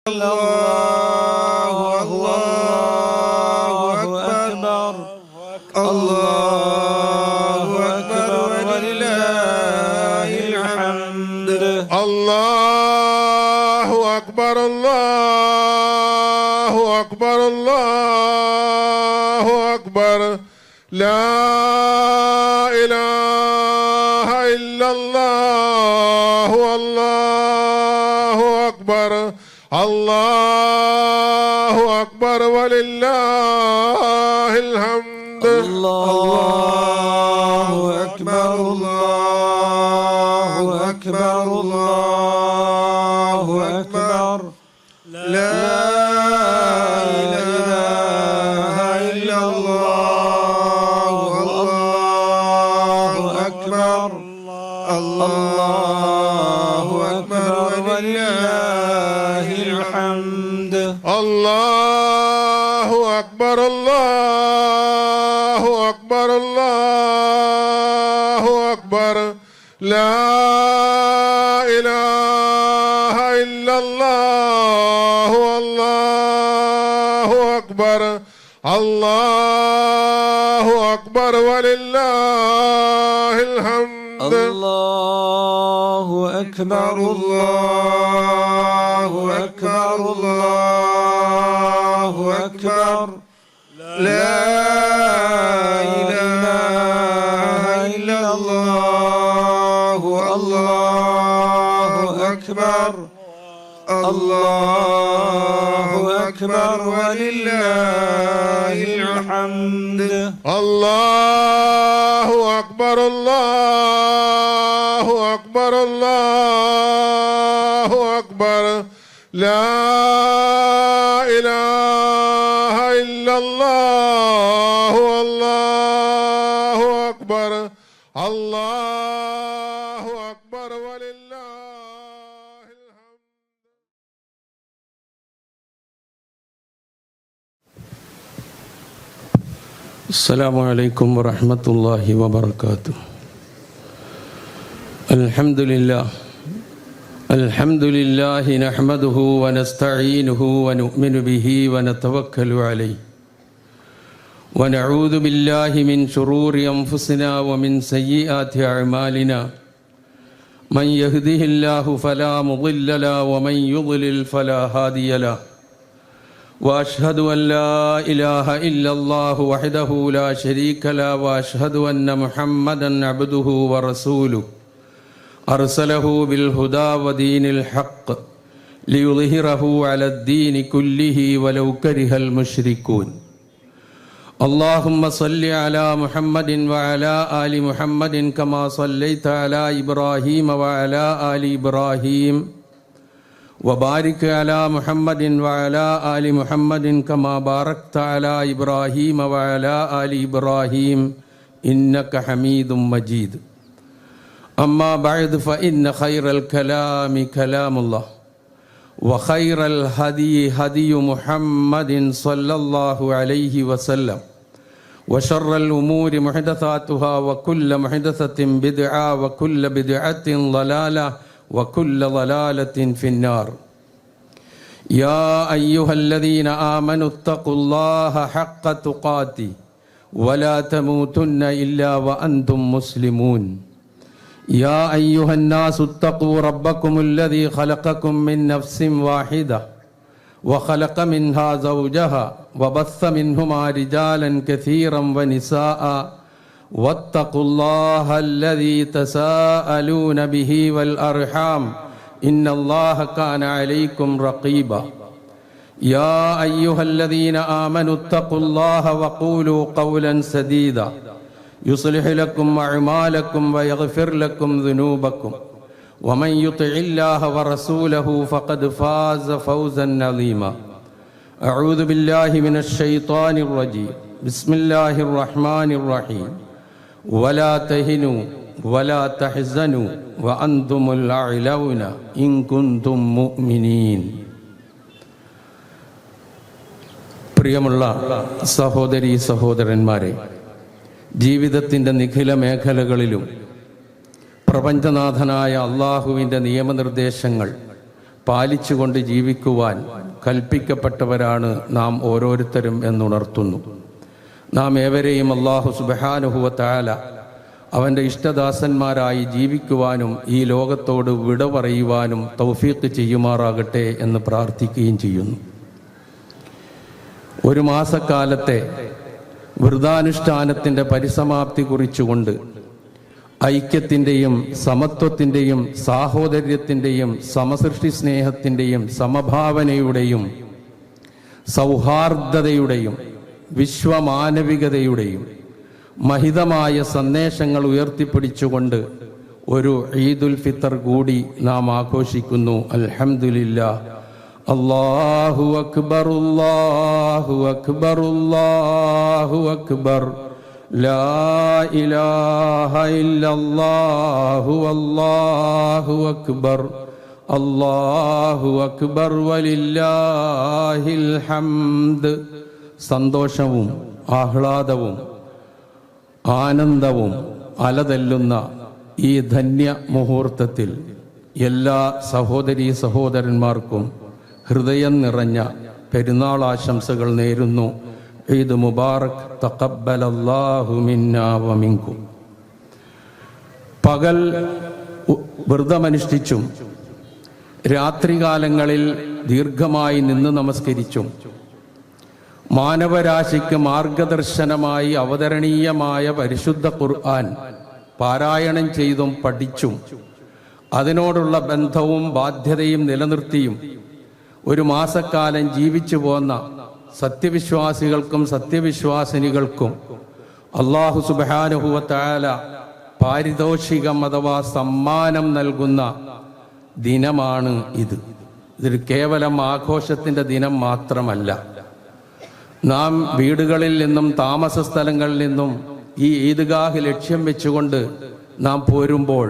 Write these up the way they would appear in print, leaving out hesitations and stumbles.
الله أكبر الله أكبر ولله الحمد الله أكبر الله أكبر الله أكبر لا إله إلا الله والله أكبر الله أكبر ولله الحمد الله أكبر الله أكبر الله أكبر لا إله إلا الله والله أكبر الله أكبر ولله الحمد الله أكبر الله أكبر الله أكبر لا إله إلا الله والله أكبر الله أكبر ولله الحمد الله أكبر الله أكبر الله أكبر لا إله إلا الله والله أكبر الله أكبر ولله الحمد الله أكبر الله أكبر الله أكبر لا إله إلا الله والله أكبر الله أكبر ولله الحمد السلام عليكم ورحمة الله وبركاته. الحمد لله نحمده ونستعينه ونؤمن به ونتوكل عليه ونعوذ بالله من شرور أنفسنا ومن سيئات أعمالنا من يهده الله فلا مضل له ومن يضلل فلا هادي له وأشهد أن لا إله إلا الله وحده لا شريك له وأشهد أن محمدا عبده ورسوله أرسله بالهدى ودين الحق ليظهره على الدين كله ولو كره المشركون. اللهم صل على محمد وعلى آل محمد كما صليت على إبراهيم وعلى آل إبراهيم وبارك على محمد وعلى آل محمد كما باركت على إبراهيم وعلى آل إبراهيم إنك حميد مجيد. أما بعد فإن خير الكلام كلام الله وخير الهدي هدي محمد صلى الله عليه وسلم وشر الأمور محدثاتها وكل محدثة بدعة وكل بدعة ضلالة وكل ضلالة في النار. يا أيها الذين آمنوا اتقوا الله حق تقاته ولا تموتن إلا وأنتم مسلمون. يا أيها الناس اتقوا ربكم الذي خلقكم من نفس واحدة وخلق منها زوجها وبث منهما رجالا كثيرا ونساء واتقوا الله الذي تساءلون به والأرحام إن الله كان عليكم رقيبا. يا أيها الذين آمنوا اتقوا الله وقولوا قولا سديدا يصلح لكم أعمالكم ويغفر لكم ذنوبكم ومن يطع الله ورسوله فقد فاز فوزا عظيما. أعوذ بالله من الشيطان الرجيم. بسم الله الرحمن الرحيم. ولا تهنوا ولا تحزنوا وأنتم الأعلون إن كنتم مؤمنين. പ്രിയമുള്ള സഹോദരീ സഹോദരന്മാരെ, ജീവിതത്തിൻ്റെ നിഖില മേഖലകളിലും പ്രപഞ്ചനാഥനായ അള്ളാഹുവിൻ്റെ നിയമനിർദ്ദേശങ്ങൾ പാലിച്ചുകൊണ്ട് ജീവിക്കുവാൻ കൽപ്പിക്കപ്പെട്ടവരാണ് നാം ഓരോരുത്തരും എന്നുണർത്തുന്നു. നാം ഏവരെയും അല്ലാഹു സുബ്ഹാനഹു വ തആല അവൻ്റെ ഇഷ്ടദാസന്മാരായി ജീവിക്കുവാനും ഈ ലോകത്തോട് വിട പറയുവാനും തൗഫീഖ് ചെയ്യുമാറാകട്ടെ എന്ന് പ്രാർത്ഥിക്കുകയും ചെയ്യുന്നു. ഒരു മാസക്കാലത്തെ വ്രതാനുഷ്ഠാനത്തിൻ്റെ പരിസമാപ്തി കുറിച്ചുകൊണ്ട് ഐക്യത്തിൻ്റെയും സമത്വത്തിൻ്റെയും സാഹോദര്യത്തിൻ്റെയും സമസൃഷ്ടി സ്നേഹത്തിൻ്റെയും സമഭാവനയുടെയും സൗഹാർദ്ദതയുടെയും വിശ്വമാനവികതയുടെയും മഹിതമായ സന്ദേശങ്ങൾ ഉയർത്തിപ്പിടിച്ചുകൊണ്ട് ഒരു ഈദുൽ ഫിത്തർ കൂടി നാം ആഘോഷിക്കുന്നു. അൽഹംദുലില്ലാഹ്. അല്ലാഹു അക്ബർ, അല്ലാഹു അക്ബർ, അല്ലാഹു അക്ബർ, ലാ ഇലാഹ ഇല്ലല്ലാഹു, അല്ലാഹു അക്ബർ, അല്ലാഹു അക്ബർ വലില്ലാഹിൽ ഹംദ്. സന്തോഷവും ആഹ്ലാദവും ആനന്ദവും അലതല്ലുന്ന ഈ ധന്യ മുഹൂർത്തത്തിൽ എല്ലാ സഹോദരീ സഹോദരന്മാർക്കും ഹൃദയം നിറഞ്ഞ പെരുന്നാൾ ആശംസകൾ നേരുന്നു. ഈദ് മുബാറക്. തഖബ്ബലല്ലാഹു മിന്നാ വമിൻകും. പകൽ വ്രതമനുഷ്ഠിച്ചും രാത്രികാലങ്ങളിൽ ദീർഘമായി നിന്ന് നമസ്കരിച്ചും മാനവരാശിക്ക് മാർഗദർശനമായി അവതരണീയമായ പരിശുദ്ധ ഖുർആൻ പാരായണം ചെയ്തും പഠിച്ചും അതിനോടുള്ള ബന്ധവും ബാധ്യതയും നിലനിർത്തിയും ഒരു മാസക്കാലം ജീവിച്ചു പോന്ന സത്യവിശ്വാസികൾക്കും സത്യവിശ്വാസിനികൾക്കും അല്ലാഹു സുബ്ഹാനഹു വ തആല പാരിതോഷികം അഥവാ സമ്മാനം നൽകുന്ന ദിനമാണ് ഇത്. ഇതൊരു കേവലം ആഘോഷത്തിൻ്റെ ദിനം മാത്രമല്ല. നാം വീടുകളിൽ നിന്നും താമസ സ്ഥലങ്ങളിൽ നിന്നും ഈ ഈദ്ഗാഹ് ലക്ഷ്യം വെച്ചുകൊണ്ട് നാം പോരുമ്പോൾ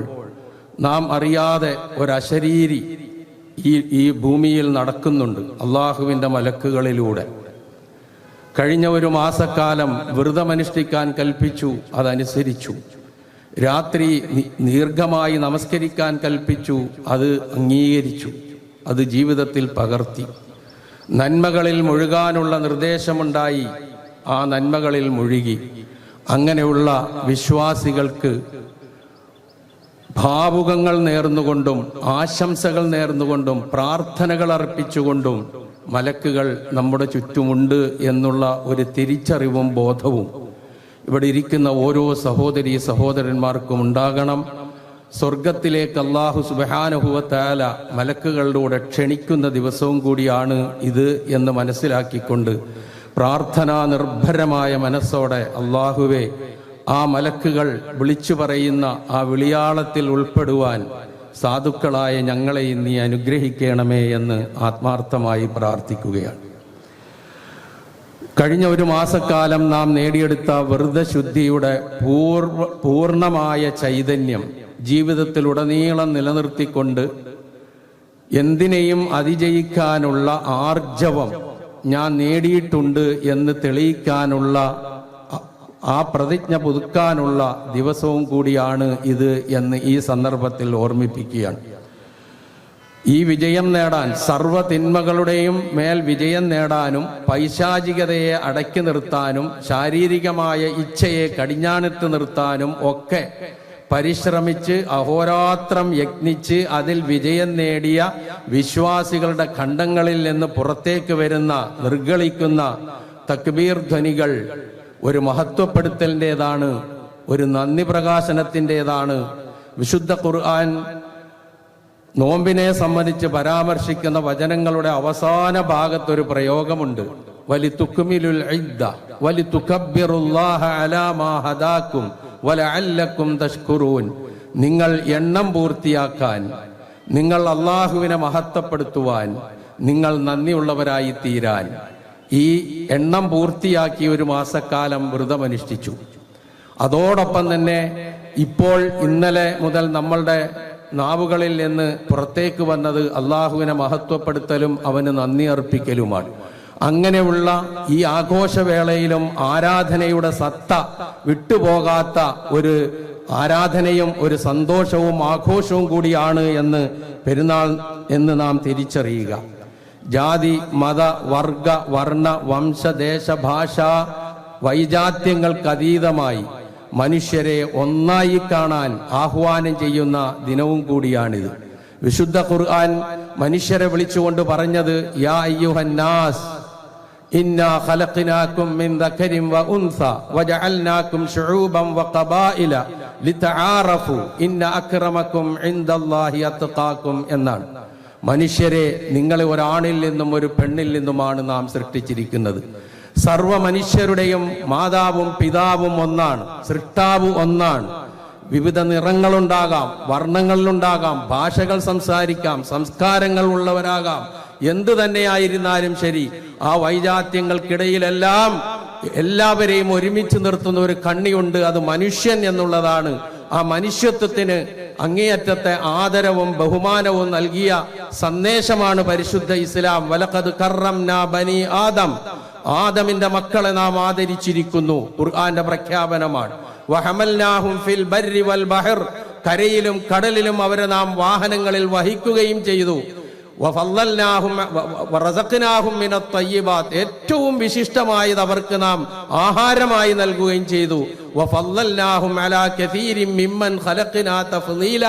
നാം അറിയാതെ ഒരശരീരി ഈ ഭൂമിയിൽ നടക്കുന്നുണ്ട് അള്ളാഹുവിൻ്റെ മലക്കുകളിലൂടെ. കഴിഞ്ഞ ഒരു മാസക്കാലം വ്രതമനുഷ്ഠിക്കാൻ കൽപ്പിച്ചു, അതനുസരിച്ചു. രാത്രി ദീർഘമായി നമസ്കരിക്കാൻ കൽപ്പിച്ചു, അത് അംഗീകരിച്ചു, അത് ജീവിതത്തിൽ പകർത്തി. നന്മകളിൽ മുഴുകാനുള്ള നിർദ്ദേശമുണ്ടായി, ആ നന്മകളിൽ മുഴുകി. അങ്ങനെയുള്ള വിശ്വാസികൾക്ക് ഭാവുകങ്ങൾ നേർന്നുകൊണ്ടും ആശംസകൾ നേർന്നുകൊണ്ടും പ്രാർത്ഥനകൾ അർപ്പിച്ചുകൊണ്ടും മലക്കുകൾ നമ്മുടെ ചുറ്റുമുണ്ട് എന്നുള്ള ഒരു തിരിച്ചറിവും ബോധവും ഇവിടെ ഇരിക്കുന്ന ഓരോ സഹോദരീ സഹോദരന്മാർക്കും ഉണ്ടാകണം. സ്വർഗത്തിലേക്ക് അല്ലാഹു സുബ്ഹാനഹു വ തആല മലക്കുകളിലൂടെ ക്ഷണിക്കുന്ന ദിവസവും കൂടിയാണ് ഇത് എന്ന് മനസ്സിലാക്കിക്കൊണ്ട് പ്രാർത്ഥനാ നിർഭരമായ മനസ്സോടെ അല്ലാഹുവേ, ആ മലക്കുകൾ വിളിച്ചു പറയുന്ന ആ വിളിയാളത്തിൽ ഉൾപ്പെടുവാൻ സാധുക്കളായ ഞങ്ങളെ നീ അനുഗ്രഹിക്കണമേ എന്ന് ആത്മാർത്ഥമായി പ്രാർത്ഥിക്കുകയാണ്. കഴിഞ്ഞ ഒരു മാസക്കാലം നാം നേടിയെടുത്ത വ്രതശുദ്ധിയുടെ പൂർണ്ണമായ ചൈതന്യം ജീവിതത്തിലുടനീളം നിലനിർത്തിക്കൊണ്ട് എന്തിനേയും അതിജയിക്കാനുള്ള ആർജവം ഞാൻ നേടിയിട്ടുണ്ട് എന്ന് തെളിയിക്കാനുള്ള ആ പ്രതിജ്ഞ പുതുക്കാനുള്ള ദിവസവും കൂടിയാണ് ഇത് എന്ന് ഈ സന്ദർഭത്തിൽ ഓർമ്മിപ്പിക്കുകയാണ്. ഈ വിജയം നേടാൻ, സർവ്വ തിന്മകളുടെയും മേൽ വിജയം നേടാനും പൈശാചികതയെ അടക്കി നിർത്താനും ശാരീരികമായ ഇച്ഛയെ കടിഞ്ഞാണിട്ട് നിർത്താനും ഒക്കെ പരിശ്രമിച്ച് അഹോരാത്രം യത്നിച്ച് അതിൽ വിജയം നേടിയ വിശ്വാസികളുടെ ഖണ്ഡങ്ങളിൽ നിന്ന് പുറത്തേക്ക് വരുന്ന നിർഗളിക്കുന്ന തക്ബീർ ധ്വനികൾ ഒരു മഹത്വപ്പെടുത്തലിൻ്റെതാണ്, ഒരു നന്ദി പ്രകാശനത്തിൻ്റെതാണ്. വിശുദ്ധ ഖുർആൻ നോമ്പിനെ സംബന്ധിച്ച് പരാമർശിക്കുന്ന വചനങ്ങളുടെ അവസാന ഭാഗത്തൊരു പ്രയോഗമുണ്ട്. വലിതുക്മിലുൽ ഇദ്ദ വലിതുകബ്ബിറുല്ലാഹ അലാ മാ ഹദാകും വലഅല്ലകും തഷ്കുറൂൻ. നിങ്ങൾ എണ്ണം പൂർത്തിയാക്കാൻ, നിങ്ങൾ അല്ലാഹുവിനെ മഹത്വപ്പെടുത്തുവാൻ, നിങ്ങൾ നന്ദിയുള്ളവരായി തീരാൻ ഈ എണ്ണം പൂർത്തിയാക്കി ഒരു മാസക്കാലം വ്രതമനുഷ്ഠിച്ചു. അതോടൊപ്പം തന്നെ ഇപ്പോൾ ഇന്നലെ മുതൽ നമ്മളുടെ നാവുകളിൽ നിന്ന് പുറത്തേക്ക് വന്നത് അള്ളാഹുവിനെ മഹത്വപ്പെടുത്തലും അവന് നന്ദി അർപ്പിക്കലുമാണ്. അങ്ങനെയുള്ള ഈ ആഘോഷവേളയിലും ആരാധനയുടെ സത്ത വിട്ടുപോകാത്ത ഒരു ആരാധനയും ഒരു സന്തോഷവും ആഘോഷവും കൂടിയാണ് എന്ന് പെരുന്നാൾ എന്ന് നാം തിരിച്ചറിയുക. ജാതി, മത, വർഗ, വർണ്ണ, വംശ, ദേശ, ഭാഷ വൈജാത്യങ്ങൾക്കതീതമായി മനുഷ്യരെ ഒന്നായി കാണാൻ ആഹ്വാനം ചെയ്യുന്ന ദിനവും കൂടിയാണിത്. വിശുദ്ധ ഖുർആൻ മനുഷ്യരെ വിളിച്ചുകൊണ്ട് പറഞ്ഞത് യാ അയ്യുഹന്നാസ് ഇന്നാ ഖലഖനാകും മിൻ ദക്കരിൻ വ ഉൻസ വജഅൽനാകും ശുഊബൻ വ ഖബായില ലിതആറഫു ഇന്ന അക്രമകും ഇൻദല്ലാഹി അത്ഖാകും എന്നാണ്. മനുഷ്യരെ നിങ്ങളെ ഒരാണിൽ നിന്നും ഒരു പെണ്ണിൽ നിന്നുമാണ് നാം സൃഷ്ടിച്ചിരിക്കുന്നത്. സർവ മനുഷ്യരുടെയും മാതാവും പിതാവും ഒന്നാണ്, സൃഷ്ടാവ് ഒന്നാണ്. വിവിധ നിറങ്ങളുണ്ടാകാം, വർണ്ണങ്ങളിലുണ്ടാകാം, ഭാഷകൾ സംസാരിക്കാം, സംസ്കാരങ്ങൾ ഉള്ളവരാകാം. എന്തു തന്നെയായിരുന്നാലും ശരി, ആ വൈജാത്യങ്ങൾക്കിടയിലെല്ലാം എല്ലാവരെയും ഒരുമിച്ച് നിർത്തുന്ന ഒരു കണ്ണിയുണ്ട്, അത് മനുഷ്യൻ എന്നുള്ളതാണ്. ആ മനുഷ്യത്വത്തിന് അങ്ങേയറ്റത്തെ ആദരവും ബഹുമാനവും നൽകിയ സന്ദേശമാണ് പരിശുദ്ധ ഇസ്ലാം. വലഖദ് കറംനാ ബനി ആദം, ആദമിന്റെ മക്കളെ നാം ആദരിച്ചിരിക്കുന്നു, ഖുർആന്റെ പ്രഖ്യാപനമാണ്. വഹമൽനാഹും ഫിൽ ബർരി വൽ ബഹർ, കരയിലും കടലിലും അവരെ നാം വാഹനങ്ങളിൽ വഹിക്കുകയും ചെയ്തു. വഫല്ലൽനാഹും വറസഖ്നാഹും മിനത് തയ്യിബാത്ത്, ഏറ്റവും വിശിഷ്ടമായത് അവർക്ക് നാം ആഹാരമായി നൽകുകയും ചെയ്തു. വഫല്ലൽനാഹും അലാ കസീരിൻ മിമ്മൻ ഖലഖ്നാ തഫ്ളീല,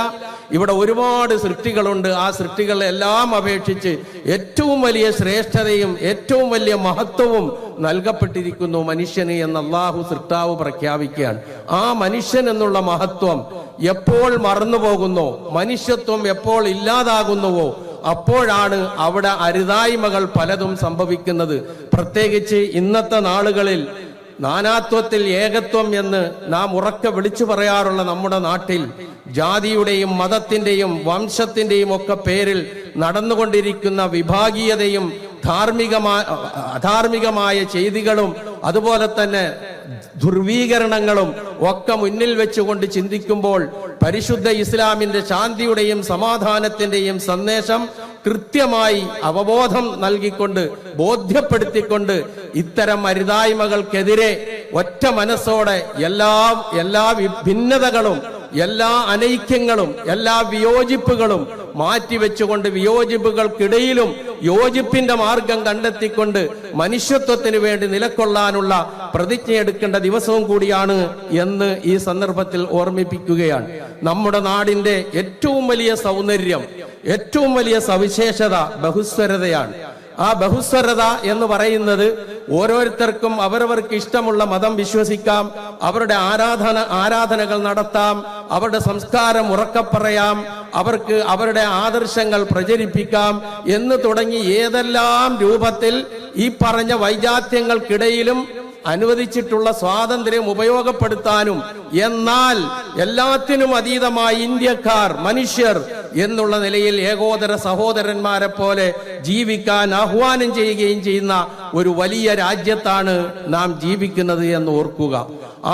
ഇവിടെ ഒരുപാട് സൃഷ്ടികളുണ്ട്. ആ സൃഷ്ടികളെല്ലാം അപേക്ഷിച്ച് ഏറ്റവും വലിയ ശ്രേഷ്ഠതയും ഏറ്റവും വലിയ മഹത്വവും നൽകപ്പെട്ടിരിക്കുന്നു മനുഷ്യന് എന്ന് അല്ലാഹു സൃഷ്ടാവ് പ്രഖ്യാപിക്കുകയാണ്. ആ മനുഷ്യൻ എന്നുള്ള മഹത്വം എപ്പോൾ മറന്നുപോകുന്നോ, മനുഷ്യത്വം എപ്പോൾ ഇല്ലാതാകുന്നുവോ, അപ്പോഴാണ് അവിടെ അരുതായ്മകൾ പലതും സംഭവിക്കുന്നത്. പ്രത്യേകിച്ച് ഇന്നത്തെ നാളുകളിൽ നാനാത്വത്തിൽ ഏകത്വം എന്ന് നാം ഉറക്കെ വിളിച്ചു പറയാറുള്ള നമ്മുടെ നാട്ടിൽ ജാതിയുടെയും മതത്തിന്റെയും വംശത്തിന്റെയും ഒക്കെ പേരിൽ നടന്നുകൊണ്ടിരിക്കുന്ന വിഭാഗീയതയും അധാർമികമായ ചെയ്തികളും അതുപോലെ തന്നെ ദുർവീകരണങ്ങളും ഒക്കെ മുന്നിൽ വെച്ചുകൊണ്ട് ചിന്തിക്കുമ്പോൾ പരിശുദ്ധ ഇസ്ലാമിന്റെ ശാന്തിയുടെയും സമാധാനത്തിന്റെയും സന്ദേശം കൃത്യമായി അവബോധം നൽകിക്കൊണ്ട് ബോധ്യപ്പെടുത്തിക്കൊണ്ട് ഇത്തരം അരുതായ്മകൾക്കെതിരെ ഒറ്റ മനസ്സോടെ എല്ലാ ഭിന്നതകളും, എല്ലാ അനൈക്യങ്ങളും, എല്ലാ വിയോജിപ്പുകളും മാറ്റിവെച്ചുകൊണ്ട് വിയോജിപ്പുകൾക്കിടയിലും യോജിപ്പിന്റെ മാർഗം കണ്ടെത്തിക്കൊണ്ട് മനുഷ്യത്വത്തിന് വേണ്ടി നിലകൊള്ളാനുള്ള പ്രതിജ്ഞയെടുക്കേണ്ട ദിവസവും കൂടിയാണ് എന്ന് ഈ സന്ദർഭത്തിൽ ഓർമ്മിപ്പിക്കുകയാണ്. നമ്മുടെ നാടിന്റെ ഏറ്റവും വലിയ സൗന്ദര്യം, ഏറ്റവും വലിയ സവിശേഷത ബഹുസ്വരതയാണ്. ആ ബഹുസ്വരത എന്ന് പറയുന്നത് ഓരോരുത്തർക്കും അവരവർക്ക് ഇഷ്ടമുള്ള മതം വിശ്വസിക്കാം, അവരുടെ ആരാധനകൾ നടത്താം, അവരുടെ സംസ്കാരം ഉറക്കെ പറയാം, അവർക്ക് അവരുടെ ആദർശങ്ങൾ പ്രചരിപ്പിക്കാം എന്ന് തുടങ്ങി ഏതെല്ലാം രൂപത്തിൽ ഈ പറഞ്ഞ വൈജാത്യങ്ങൾക്കിടയിലും അനുവദിച്ചിട്ടുള്ള സ്വാതന്ത്ര്യം ഉപയോഗപ്പെടുത്താനും, എന്നാൽ എല്ലാത്തിനും അതീതമായി ഇന്ത്യക്കാർ, മനുഷ്യർ എന്നുള്ള നിലയിൽ ഏകോദര സഹോദരന്മാരെ പോലെ ജീവിക്കാൻ ആഹ്വാനം ചെയ്യുകയും ചെയ്യുന്ന ഒരു വലിയ രാജ്യത്താണ് നാം ജീവിക്കുന്നത് എന്ന് ഓർക്കുക.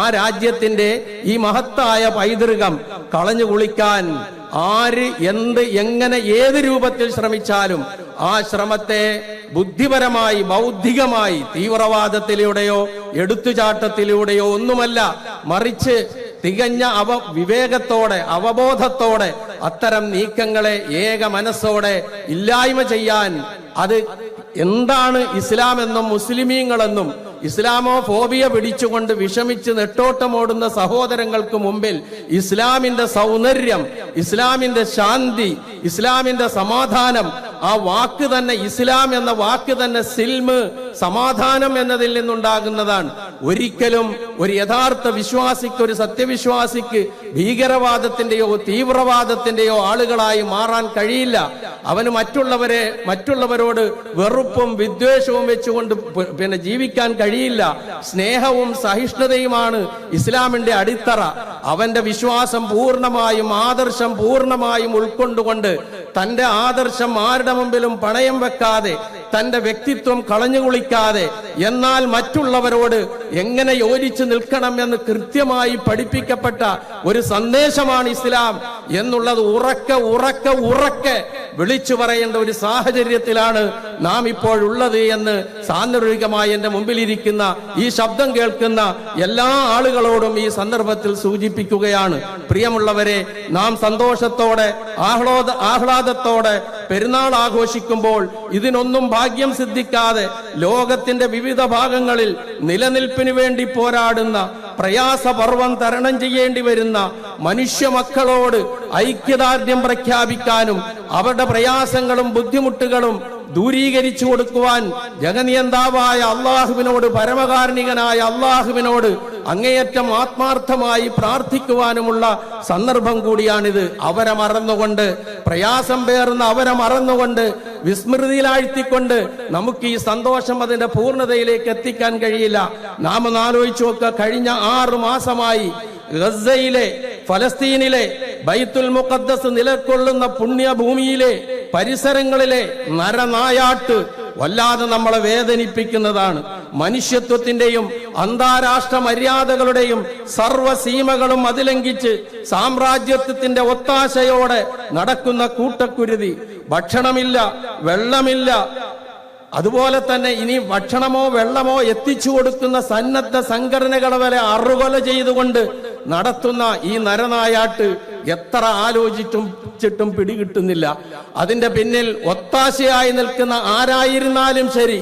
ആ രാജ്യത്തിന്റെ ഈ മഹത്തായ പൈതൃകം കളഞ്ഞു കുളിക്കാൻ ആര് എന്ത് എങ്ങനെ ഏത് രൂപത്തിൽ ശ്രമിച്ചാലും ആ ശ്രമത്തെ ബുദ്ധിപരമായി ബൗദ്ധികമായി തീവ്രവാദത്തിലൂടെയോ എടുത്തുചാട്ടത്തിലൂടെയോ ഒന്നുമല്ല, മറിച്ച് തികഞ്ഞ വിവേകത്തോടെ അവബോധത്തോടെ അത്തരം നീക്കങ്ങളെ ഏക മനസ്സോടെ ഇല്ലായ്മ ചെയ്യാൻ, അത് എന്താണ് ഇസ്ലാം എന്നും മുസ്ലിമീങ്ങളെന്നും ഇസ്ലാമോ ഫോബിയ പിടിച്ചുകൊണ്ട് വിഷമിച്ച് നെട്ടോട്ടമോടുന്ന സഹോദരങ്ങൾക്ക് മുമ്പിൽ ഇസ്ലാമിന്റെ സൗന്ദര്യം, ഇസ്ലാമിന്റെ ശാന്തി, ഇസ്ലാമിന്റെ സമാധാനം, ആ വാക്ക് തന്നെ ഇസ്ലാം എന്ന വാക്ക് തന്നെ സിൽമ്, സമാധാനം എന്നതിൽ നിന്നുണ്ടാകുന്നതാണ്. ഒരിക്കലും ഒരു യഥാർത്ഥ വിശ്വാസിക്ക്, ഒരു സത്യവിശ്വാസിക്ക് ഭീകരവാദത്തിന്റെയോ തീവ്രവാദത്തിന്റെയോ ആളുകളായി മാറാൻ കഴിയില്ല. അവന് മറ്റുള്ളവരോട് വെറുപ്പും വിദ്വേഷവും വെച്ചുകൊണ്ട് ജീവിക്കാൻ കഴിയില്ല. സ്നേഹവും സഹിഷ്ണുതയുമാണ് ഇസ്ലാമിന്റെ അടിത്തറ. അവന്റെ വിശ്വാസം പൂർണ്ണമായും ആദർശം പൂർണ്ണമായും ഉൾക്കൊണ്ടുകൊണ്ട് തന്റെ ആദർശം ആരുടെ മുമ്പിലും പണയം വെക്കാതെ, തന്റെ വ്യക്തിത്വം കളഞ്ഞുകുളിക്കാതെ, എന്നാൽ മറ്റുള്ളവരോട് എങ്ങനെ യോജിച്ചു നിൽക്കണം എന്ന് കൃത്യമായി പഠിപ്പിക്കപ്പെട്ട ഒരു സന്ദേശമാണ് ഇസ്ലാം എന്നുള്ളത് ഉറക്കെ വിളിച്ചു പറയേണ്ട ഒരു സാഹചര്യത്തിലാണ് നാം ഇപ്പോഴുള്ളത് എന്ന് സാന്ദർഭികമായി എന്റെ മുമ്പിലിരിക്കുന്ന ഈ ശബ്ദം കേൾക്കുന്ന എല്ലാ ആളുകളോടും ഈ സന്ദർഭത്തിൽ സൂചിപ്പിക്കുകയാണ്. പ്രിയമുള്ളവരെ, നാം സന്തോഷത്തോടെ ആഹ്ലാദത്തോടെ പെരുന്നാൾ ആഘോഷിക്കുമ്പോൾ ഇതിനൊന്നും ഭാഗ്യം സിദ്ധിക്കാതെ ലോകത്തിന്റെ വിവിധ ഭാഗങ്ങളിൽ നിലനിൽപ്പിന് വേണ്ടി പോരാടുന്ന, പ്രയാസപർവം തരണം ചെയ്യേണ്ടി വരുന്ന മനുഷ്യ മക്കളോട് ഐക്യദാർഢ്യം പ്രഖ്യാപിക്കാനും അവരുടെ പ്രയാസങ്ങളും ബുദ്ധിമുട്ടുകളും ദൂരീകരിച്ചു കൊടുക്കുവാൻ ജഗനിയന്താവായ അള്ളാഹുവിനോട്, പരമകാരുണികനായ അള്ളാഹുവിനോട് അങ്ങേയറ്റം ആത്മാർത്ഥമായി പ്രാർത്ഥിക്കുവാനുമുള്ള സന്ദർഭം കൂടിയാണിത്. അവരെ മറന്നുകൊണ്ട്, പ്രയാസം പേറുന്ന അവരെ മറന്നുകൊണ്ട്, വിസ്മൃതിയിലാഴ്ത്തിക്കൊണ്ട് നമുക്ക് ഈ സന്തോഷം അതിന്റെ പൂർണ്ണതയിലേക്ക് എത്തിക്കാൻ കഴിയില്ല. നാം ഒന്ന് ആലോചിച്ചു നോക്കുക, കഴിഞ്ഞ 6 മാസമായി ഗസയിലെ, ഫലസ്തീനിലെ, ബൈത്തുൽ മുഖദ്ദസ് നിലകൊള്ളുന്ന പുണ്യഭൂമിയിലെ പരിസരങ്ങളിലെ നരനായാട്ട് വല്ലാതെ നമ്മളെ വേദനിപ്പിക്കുന്നതാണ്. മനുഷ്യത്വത്തിന്റെയും അന്താരാഷ്ട്ര മര്യാദകളുടെയും സർവ്വസീമകളും അതിലംഘിച്ച് സാമ്രാജ്യത്വത്തിന്റെ ഒത്താശയോടെ നടക്കുന്ന കൂട്ടക്കുരുതി. ഭക്ഷണമില്ല, വെള്ളമില്ല, അതുപോലെ തന്നെ ഇനി ഭക്ഷണമോ വെള്ളമോ എത്തിച്ചു കൊടുക്കുന്ന സന്നദ്ധ സംഘടനകളെ വരെ അറുകൊല ചെയ്തുകൊണ്ട് നടത്തുന്ന ഈ നരനായാട്ട് എത്ര ആലോചിച്ചിട്ടും പിടികിട്ടുന്നില്ല. അതിന്റെ പിന്നിൽ ഒത്താശയായി നിൽക്കുന്ന ആരായിരുന്നാലും ശരി,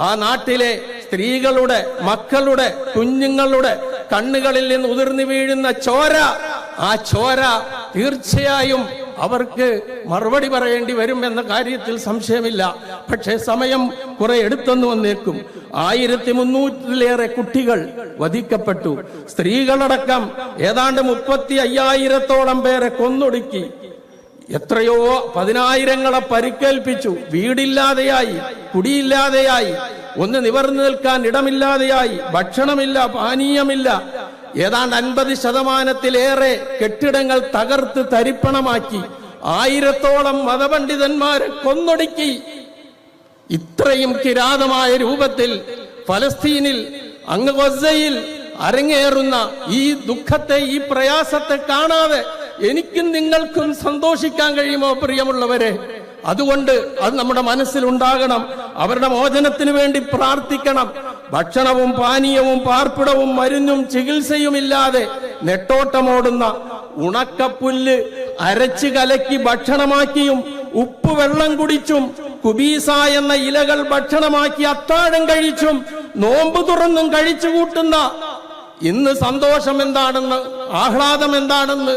ആ നാട്ടിലെ സ്ത്രീകളുടെ, മക്കളുടെ, കുഞ്ഞുങ്ങളുടെ കണ്ണുകളിൽ നിന്ന് ഉതിർന്നു വീഴുന്ന ചോര, ആ ചോര തീർച്ചയായും അവർക്ക് മറുപടി പറയേണ്ടി വരും എന്ന കാര്യത്തിൽ സംശയമില്ല. പക്ഷേ സമയം കുറെ എടുത്തെന്ന് വന്നേക്കും. 1300-ലേറെ കുട്ടികൾ വധിക്കപ്പെട്ടു. സ്ത്രീകളടക്കം ഏതാണ്ട് 35,000-ഓളം പേരെ കൊന്നൊടുക്കി. എത്രയോ 10,000-ങ്ങളെ പരിക്കേൽപ്പിച്ചു. വീടില്ലാതെയായി, കുടിയില്ലാതെയായി, ഒന്ന് നിവർന്നു നിൽക്കാൻ ഇടമില്ലാതെയായി, ഭക്ഷണമില്ല, പാനീയമില്ല. ഏതാണ്ട് 50% കെട്ടിടങ്ങൾ തകർത്ത് തരിപ്പണമാക്കി. 1000-ഓളം മതപണ്ഡിതന്മാരെ കൊന്നൊടുക്കി. ഇത്രയും കിരാതമായ രൂപത്തിൽ ഫലസ്തീനിൽ, അങ്ങ് ഗസയിൽ അരങ്ങേറുന്ന ഈ ദുഃഖത്തെ, ഈ പ്രയാസത്തെ കാണാതെ എനിക്കും നിങ്ങൾക്കും സന്തോഷിക്കാൻ കഴിയുമോ പ്രിയമുള്ളവരെ? അതുകൊണ്ട് അത് നമ്മുടെ മനസ്സിലുണ്ടാകണം. അവരുടെ മോചനത്തിന് വേണ്ടി പ്രാർത്ഥിക്കണം. ഭക്ഷണവും പാനീയവും പാർപ്പിടവും മരുന്നും ചികിത്സയുമില്ലാതെ നെട്ടോട്ടമോടുന്ന, ഉണക്കപ്പുല്ല് അരച്ചു കലക്കി ഭക്ഷണമാക്കിയും ഉപ്പ് വെള്ളം കുടിച്ചും കുബീസ എന്ന ഇലകൾ ഭക്ഷണമാക്കി അത്താഴം കഴിച്ചും നോമ്പ് തുറന്നും കഴിച്ചു കൂട്ടുന്ന, ഇന്ന് സന്തോഷം എന്താണെന്ന്, ആഹ്ലാദം എന്താണെന്ന്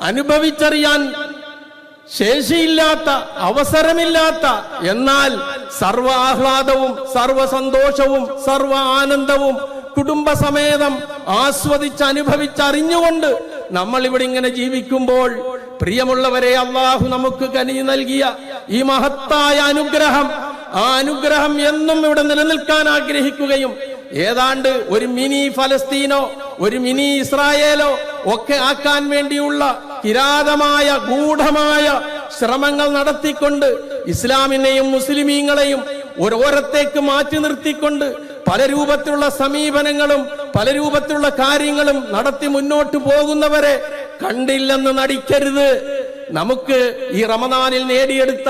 അനുഭവിച്ചറിയാൻ ശേഷിയില്ലാത്ത, അവസരമില്ലാത്ത, എന്നാൽ സർവ ആഹ്ലാദവും സർവ സന്തോഷവും സർവ ആനന്ദവും കുടുംബസമേതം ആസ്വദിച്ചനുഭവിച്ചറിഞ്ഞുകൊണ്ട് നമ്മൾ ഇവിടെ ഇങ്ങനെ ജീവിക്കുമ്പോൾ, പ്രിയമുള്ളവരെ, അള്ളാഹു നമുക്ക് കനിഞ്ഞു നൽകിയ ഈ മഹത്തായ അനുഗ്രഹം, ആ അനുഗ്രഹം എന്നും ഇവിടെ നിലനിൽക്കാൻ ആഗ്രഹിക്കുകയും ഏതാണ്ട് ഒരു മിനി ഫലസ്തീനോ ഒരു മിനി ഇസ്രായേലോ ഒക്കെ ആക്കാൻ വേണ്ടിയുള്ള കിരാതമായ ഗൂഢമായ ശ്രമങ്ങൾ നടത്തിക്കൊണ്ട് ഇസ്ലാമിനെയും മുസ്ലിമീങ്ങളെയും ഓരോരത്തേക്ക് മാറ്റി നിർത്തിക്കൊണ്ട് പല രൂപത്തിലുള്ള സമീപനങ്ങളും പല രൂപത്തിലുള്ള കാര്യങ്ങളും നടത്തി മുന്നോട്ട് പോകുന്നവരെ കണ്ടില്ലെന്ന് നടിക്കരുത്. നമുക്ക് ഈ റമദാനിൽ നേടിയെടുത്ത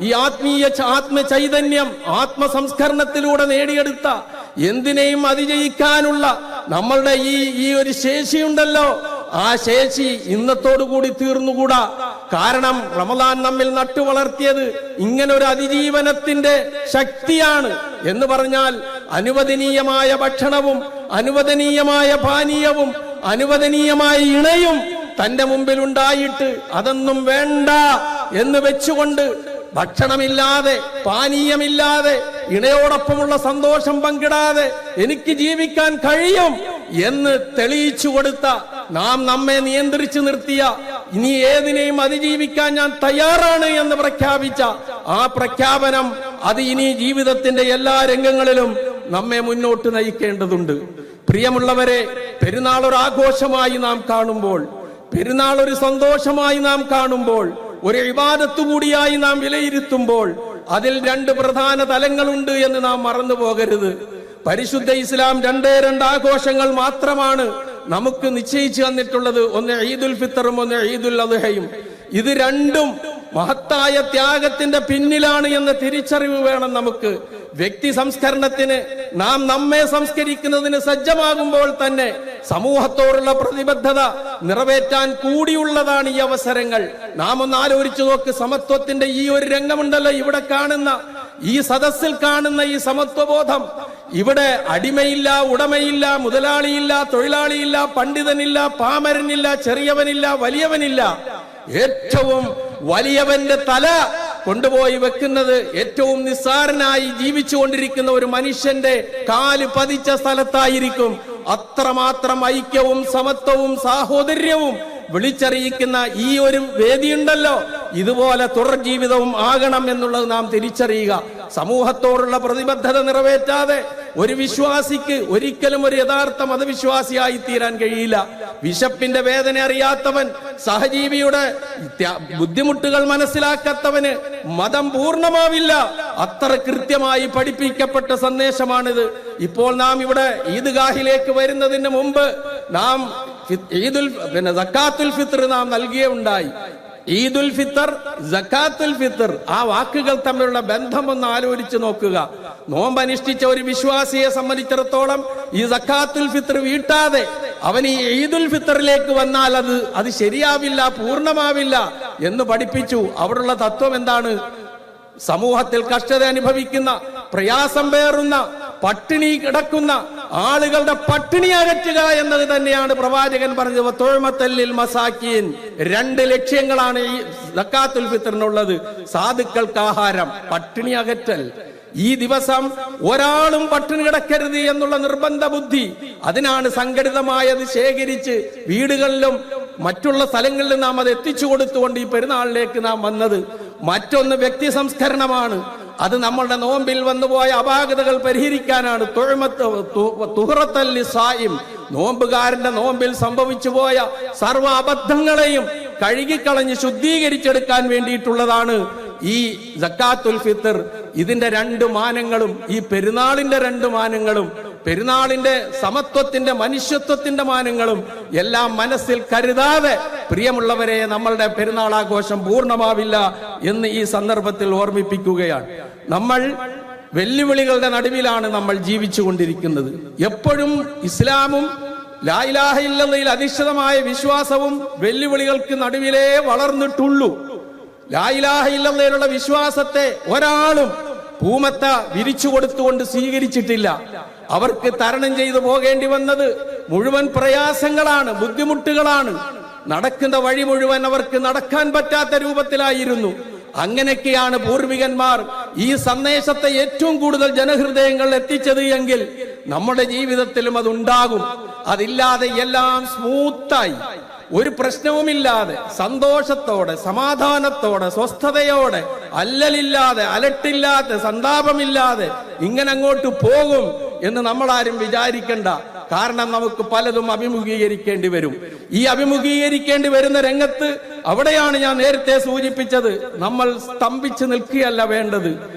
ഈ ആത്മചൈതന്യം, ആത്മസംസ്കരണത്തിലൂടെ നേടിയെടുത്ത എന്തിനേയും അതിജയിക്കാനുള്ള നമ്മളുടെ ഈ ഒരു ശേഷിയുണ്ടല്ലോ, ആ ശേഷി ഇന്നത്തോടുകൂടി തീർന്നുകൂടാ. കാരണം റമദാൻ നമ്മിൽ നട്ടുവളർത്തിയത് ഇങ്ങനൊരു അതിജീവനത്തിന്റെ ശക്തിയാണ് എന്ന് പറഞ്ഞാൽ, അനുവദനീയമായ ഭക്ഷണവും അനുവദനീയമായ പാനീയവും അനുവദനീയമായ ഇണയും തന്റെ മുമ്പിൽ ഉണ്ടായിട്ട് അതൊന്നും വേണ്ട എന്ന് വെച്ചുകൊണ്ട്, ഭക്ഷണമില്ലാതെ പാനീയമില്ലാതെ ഇണയോടൊപ്പമുള്ള സന്തോഷം പങ്കിടാതെ എനിക്ക് ജീവിക്കാൻ കഴിയും എന്ന് തെളിയിച്ചു കൊടുത്ത, നാം നമ്മെ നിയന്ത്രിച്ചു നിർത്തിയ, ഇനി ഏതിനെയും അതിജീവിക്കാൻ ഞാൻ തയ്യാറാണ് എന്ന് പ്രഖ്യാപിച്ച ആ പ്രഖ്യാപനം അത് ഇനി ജീവിതത്തിന്റെ എല്ലാ രംഗങ്ങളിലും നമ്മെ മുന്നോട്ട് നയിക്കേണ്ടതുണ്ട്. പ്രിയമുള്ളവരെ, പെരുന്നാൾ ഒരു ആഘോഷമായി നാം കാണുമ്പോൾ, പെരുന്നാൾ ഒരു സന്തോഷമായി നാം കാണുമ്പോൾ, ഒരു ഇബാദത്ത് കൂടിയായി നാം വിലയിരുത്തുമ്പോൾ അതിൽ രണ്ട് പ്രധാന തലങ്ങളുണ്ട് എന്ന് നാം മറന്നു പോകരുത്. പരിശുദ്ധ ഇസ്ലാം രണ്ട് ആഘോഷങ്ങൾ മാത്രമാണ് നമുക്ക് നിശ്ചയിച്ചു തന്നിട്ടുള്ളത്. ഒന്ന് ഈദുൽ ഫിത്തറും ഒന്ന് ഈദുൽ അദ്ഹയും. ഇത് രണ്ടും മഹത്തായ ത്യാഗത്തിന്റെ പിന്നിലാണ് എന്ന തിരിച്ചറിവ് വേണം നമുക്ക്. വ്യക്തി സംസ്കരണത്തിന് നാം നമ്മെ സംസ്കരിക്കുന്നതിന് സജ്ജമാകുമ്പോൾ തന്നെ സമൂഹത്തോടുള്ള പ്രതിബദ്ധത നിറവേറ്റാൻ കൂടിയുള്ളതാണ് ഈ അവസരങ്ങൾ. നാം ഒന്ന് ആലോചിച്ചു നോക്ക്. സമത്വത്തിന്റെ ഈ ഒരു രംഗമുണ്ടല്ലോ, ഇവിടെ കാണുന്ന ഈ സദസ്സിൽ കാണുന്ന ഈ സമത്വബോധം, ഇവിടെ അടിമയില്ല, ഉടമയില്ല, മുതലാളിയില്ല, തൊഴിലാളിയില്ല, പണ്ഡിതനില്ല, പാമരനില്ല, ചെറിയവനില്ല, വലിയവനില്ല. ഏറ്റവും വലിയവന്റെ തല കൊണ്ടുപോയി വെക്കുന്നത് ഏറ്റവും നിസ്സാരനായി ജീവിച്ചുകൊണ്ടിരിക്കുന്ന ഒരു മനുഷ്യന്റെ കാല് പതിച്ച സ്ഥലത്തായിരിക്കും. അത്രമാത്രം ഐക്യവും സമത്വവും സാഹോദര്യവും വിളിച്ചറിയിക്കുന്ന ഈ ഒരു വേദിയുണ്ടല്ലോ, ഇതുപോലെ തുടർ ജീവിതവും ആകണം എന്നുള്ളത് നാം തിരിച്ചറിയുക. സമൂഹത്തോടുള്ള പ്രതിബദ്ധത നിറവേറ്റാതെ ഒരു വിശ്വാസിക്ക് ഒരിക്കലും ഒരു യഥാർത്ഥ മതവിശ്വാസിയായി തീരാൻ കഴിയില്ല. വിശപ്പിന്റെ വേദന അറിയാത്തവൻ, സഹജീവിയുടെ ബുദ്ധിമുട്ടുകൾ മനസ്സിലാക്കാത്തവന് മതം പൂർണ്ണമാവില്ല. അത്ര കൃത്യമായി പഠിപ്പിക്കപ്പെട്ട സന്ദേശമാണിത്. ഇപ്പോൾ നാം ഇവിടെ ഈദ്ഗാഹിലേക്ക് വരുന്നതിന് മുമ്പ് നാം സക്കാത്തുൽ ഫിത്ർ നാം നൽകിയുണ്ടായി. ഈദുൽ ഫിത്തർ, സക്കാത്തുൽ ഫിത്തർ, ആ വാക്കുകൾ തമ്മിലുള്ള ബന്ധം ഒന്ന് ആലോചിച്ച് നോക്കുക. നോമ്പ് അനുഷ്ഠിച്ച ഒരു വിശ്വാസിയെ സംബന്ധിച്ചിടത്തോളം ഈ സക്കാത്തുൽ ഫിത്തർ വീട്ടാതെ അവൻ ഈ ഈദുൽ ഫിത്തറിലേക്ക് വന്നാൽ അത് ശരിയാവില്ല, പൂർണ്ണമാവില്ല എന്ന് പഠിപ്പിച്ചു. അവിടുള്ള തത്വം എന്താണ്? സമൂഹത്തിൽ കഷ്ടത അനുഭവിക്കുന്ന, പ്രയാസം പേറുന്ന, പട്ടിണി കിടക്കുന്ന ആളുകളുടെ പട്ടിണി അകറ്റുക എന്നത് തന്നെയാണ് പ്രവാചകൻ പറഞ്ഞത്. തൊഴുമത്തല്ലിൽ മസാക്കീൻ. രണ്ട് ലക്ഷ്യങ്ങളാണ് ഈ സക്കാത്തുൽ ഫിത്തറിനുള്ളത്. സാധുക്കൾക്ക് ആഹാരം, പട്ടിണി അകറ്റൽ. ഈ ദിവസം ഒരാളും പട്ടിണി കിടക്കരുത് എന്നുള്ള നിർബന്ധ ബുദ്ധി, അതിനാണ് സംഘടിതമായത് ശേഖരിച്ച് വീടുകളിലും മറ്റുള്ള സ്ഥലങ്ങളിലും നാം അത് എത്തിച്ചു കൊടുത്തുകൊണ്ട് ഈ പെരുന്നാളിലേക്ക് നാം വന്നത്. മറ്റൊന്ന് വ്യക്തി സംസ്കരണമാണ്. അത് നമ്മളുടെ നോമ്പിൽ വന്നുപോയ അപാകതകൾ പരിഹരിക്കാനാണ്. തുഹറത്തല്ലി സായിം, നോമ്പുകാരന്റെ നോമ്പിൽ സംഭവിച്ചു പോയ സർവ്വ അബദ്ധങ്ങളെയും കഴുകിക്കളഞ്ഞ് ശുദ്ധീകരിച്ചെടുക്കാൻ വേണ്ടിയിട്ടുള്ളതാണ് ഈ സക്കാത്തുൽ ഫിത്തർ. ഇതിന്റെ രണ്ട് മാനങ്ങളും, ഈ പെരുന്നാളിന്റെ രണ്ട് മാനങ്ങളും, പെരുന്നാളിന്റെ സമത്വത്തിന്റെ, മനുഷ്യത്വത്തിന്റെ മാനങ്ങളും എല്ലാം മനസ്സിൽ കരുതാതെ പ്രിയമുള്ളവരെ, നമ്മളുടെ പെരുന്നാൾ ആഘോഷം പൂർണ്ണമാവില്ല എന്ന് ഈ സന്ദർഭത്തിൽ ഓർമ്മിപ്പിക്കുകയാണ്. നമ്മൾ വെല്ലുവിളികളുടെ നടുവിലാണ് നമ്മൾ ജീവിച്ചു കൊണ്ടിരിക്കുന്നത്. എപ്പോഴും ഇസ്ലാമും ലാ ഇലാഹ ഇല്ലല്ലാഹയിൽ അധിഷ്ഠിതമായ വിശ്വാസവും വെല്ലുവിളികൾക്ക് നടുവിലേ വളർന്നിട്ടുള്ളൂ. ലാ ഇലാഹ ഇല്ലല്ലാഹയിലുള്ള വിശ്വാസത്തെ ഒരാളും പൂമത്ത വിരിച്ചു കൊടുത്തുകൊണ്ട് സ്വീകരിച്ചിട്ടില്ല. അവർക്ക് തരണം ചെയ്തു പോകേണ്ടി വന്നത് മുഴുവൻ പ്രയാസങ്ങളാണ്, ബുദ്ധിമുട്ടുകളാണ്. നടക്കുന്ന വഴി മുഴുവൻ അവർക്ക് നടക്കാൻ പറ്റാത്ത രൂപത്തിലായിരുന്നു. അങ്ങനെയൊക്കെയാണ് പൂർവികന്മാർ ഈ സന്ദേശത്തെ ഏറ്റവും കൂടുതൽ ജനഹൃദയങ്ങളിൽ എത്തിച്ചത് എങ്കിൽ നമ്മുടെ ജീവിതത്തിലും അതുണ്ടാകും. അതില്ലാതെ എല്ലാം സ്മൂത്തായി, ഒരു പ്രശ്നവുമില്ലാതെ, സന്തോഷത്തോടെ, സമാധാനത്തോടെ, സ്വസ്ഥതയോടെ, അല്ലലില്ലാതെ, അലട്ടില്ലാതെ, സന്താപമില്ലാതെ ഇങ്ങനെ അങ്ങോട്ട് പോകും എന്ന് നമ്മളാരും വിചാരിക്കണ്ട. കാരണം നമുക്ക് പലതും അഭിമുഖീകരിക്കേണ്ടി വരും. ഈ അഭിമുഖീകരിക്കേണ്ടി വരുന്ന രംഗത്ത് അവിടെയാണ് ഞാൻ നേരത്തെ സൂചിപ്പിച്ചത്, നമ്മൾ സ്തംഭിച്ച് നിൽക്കുകയല്ല വേണ്ടത്.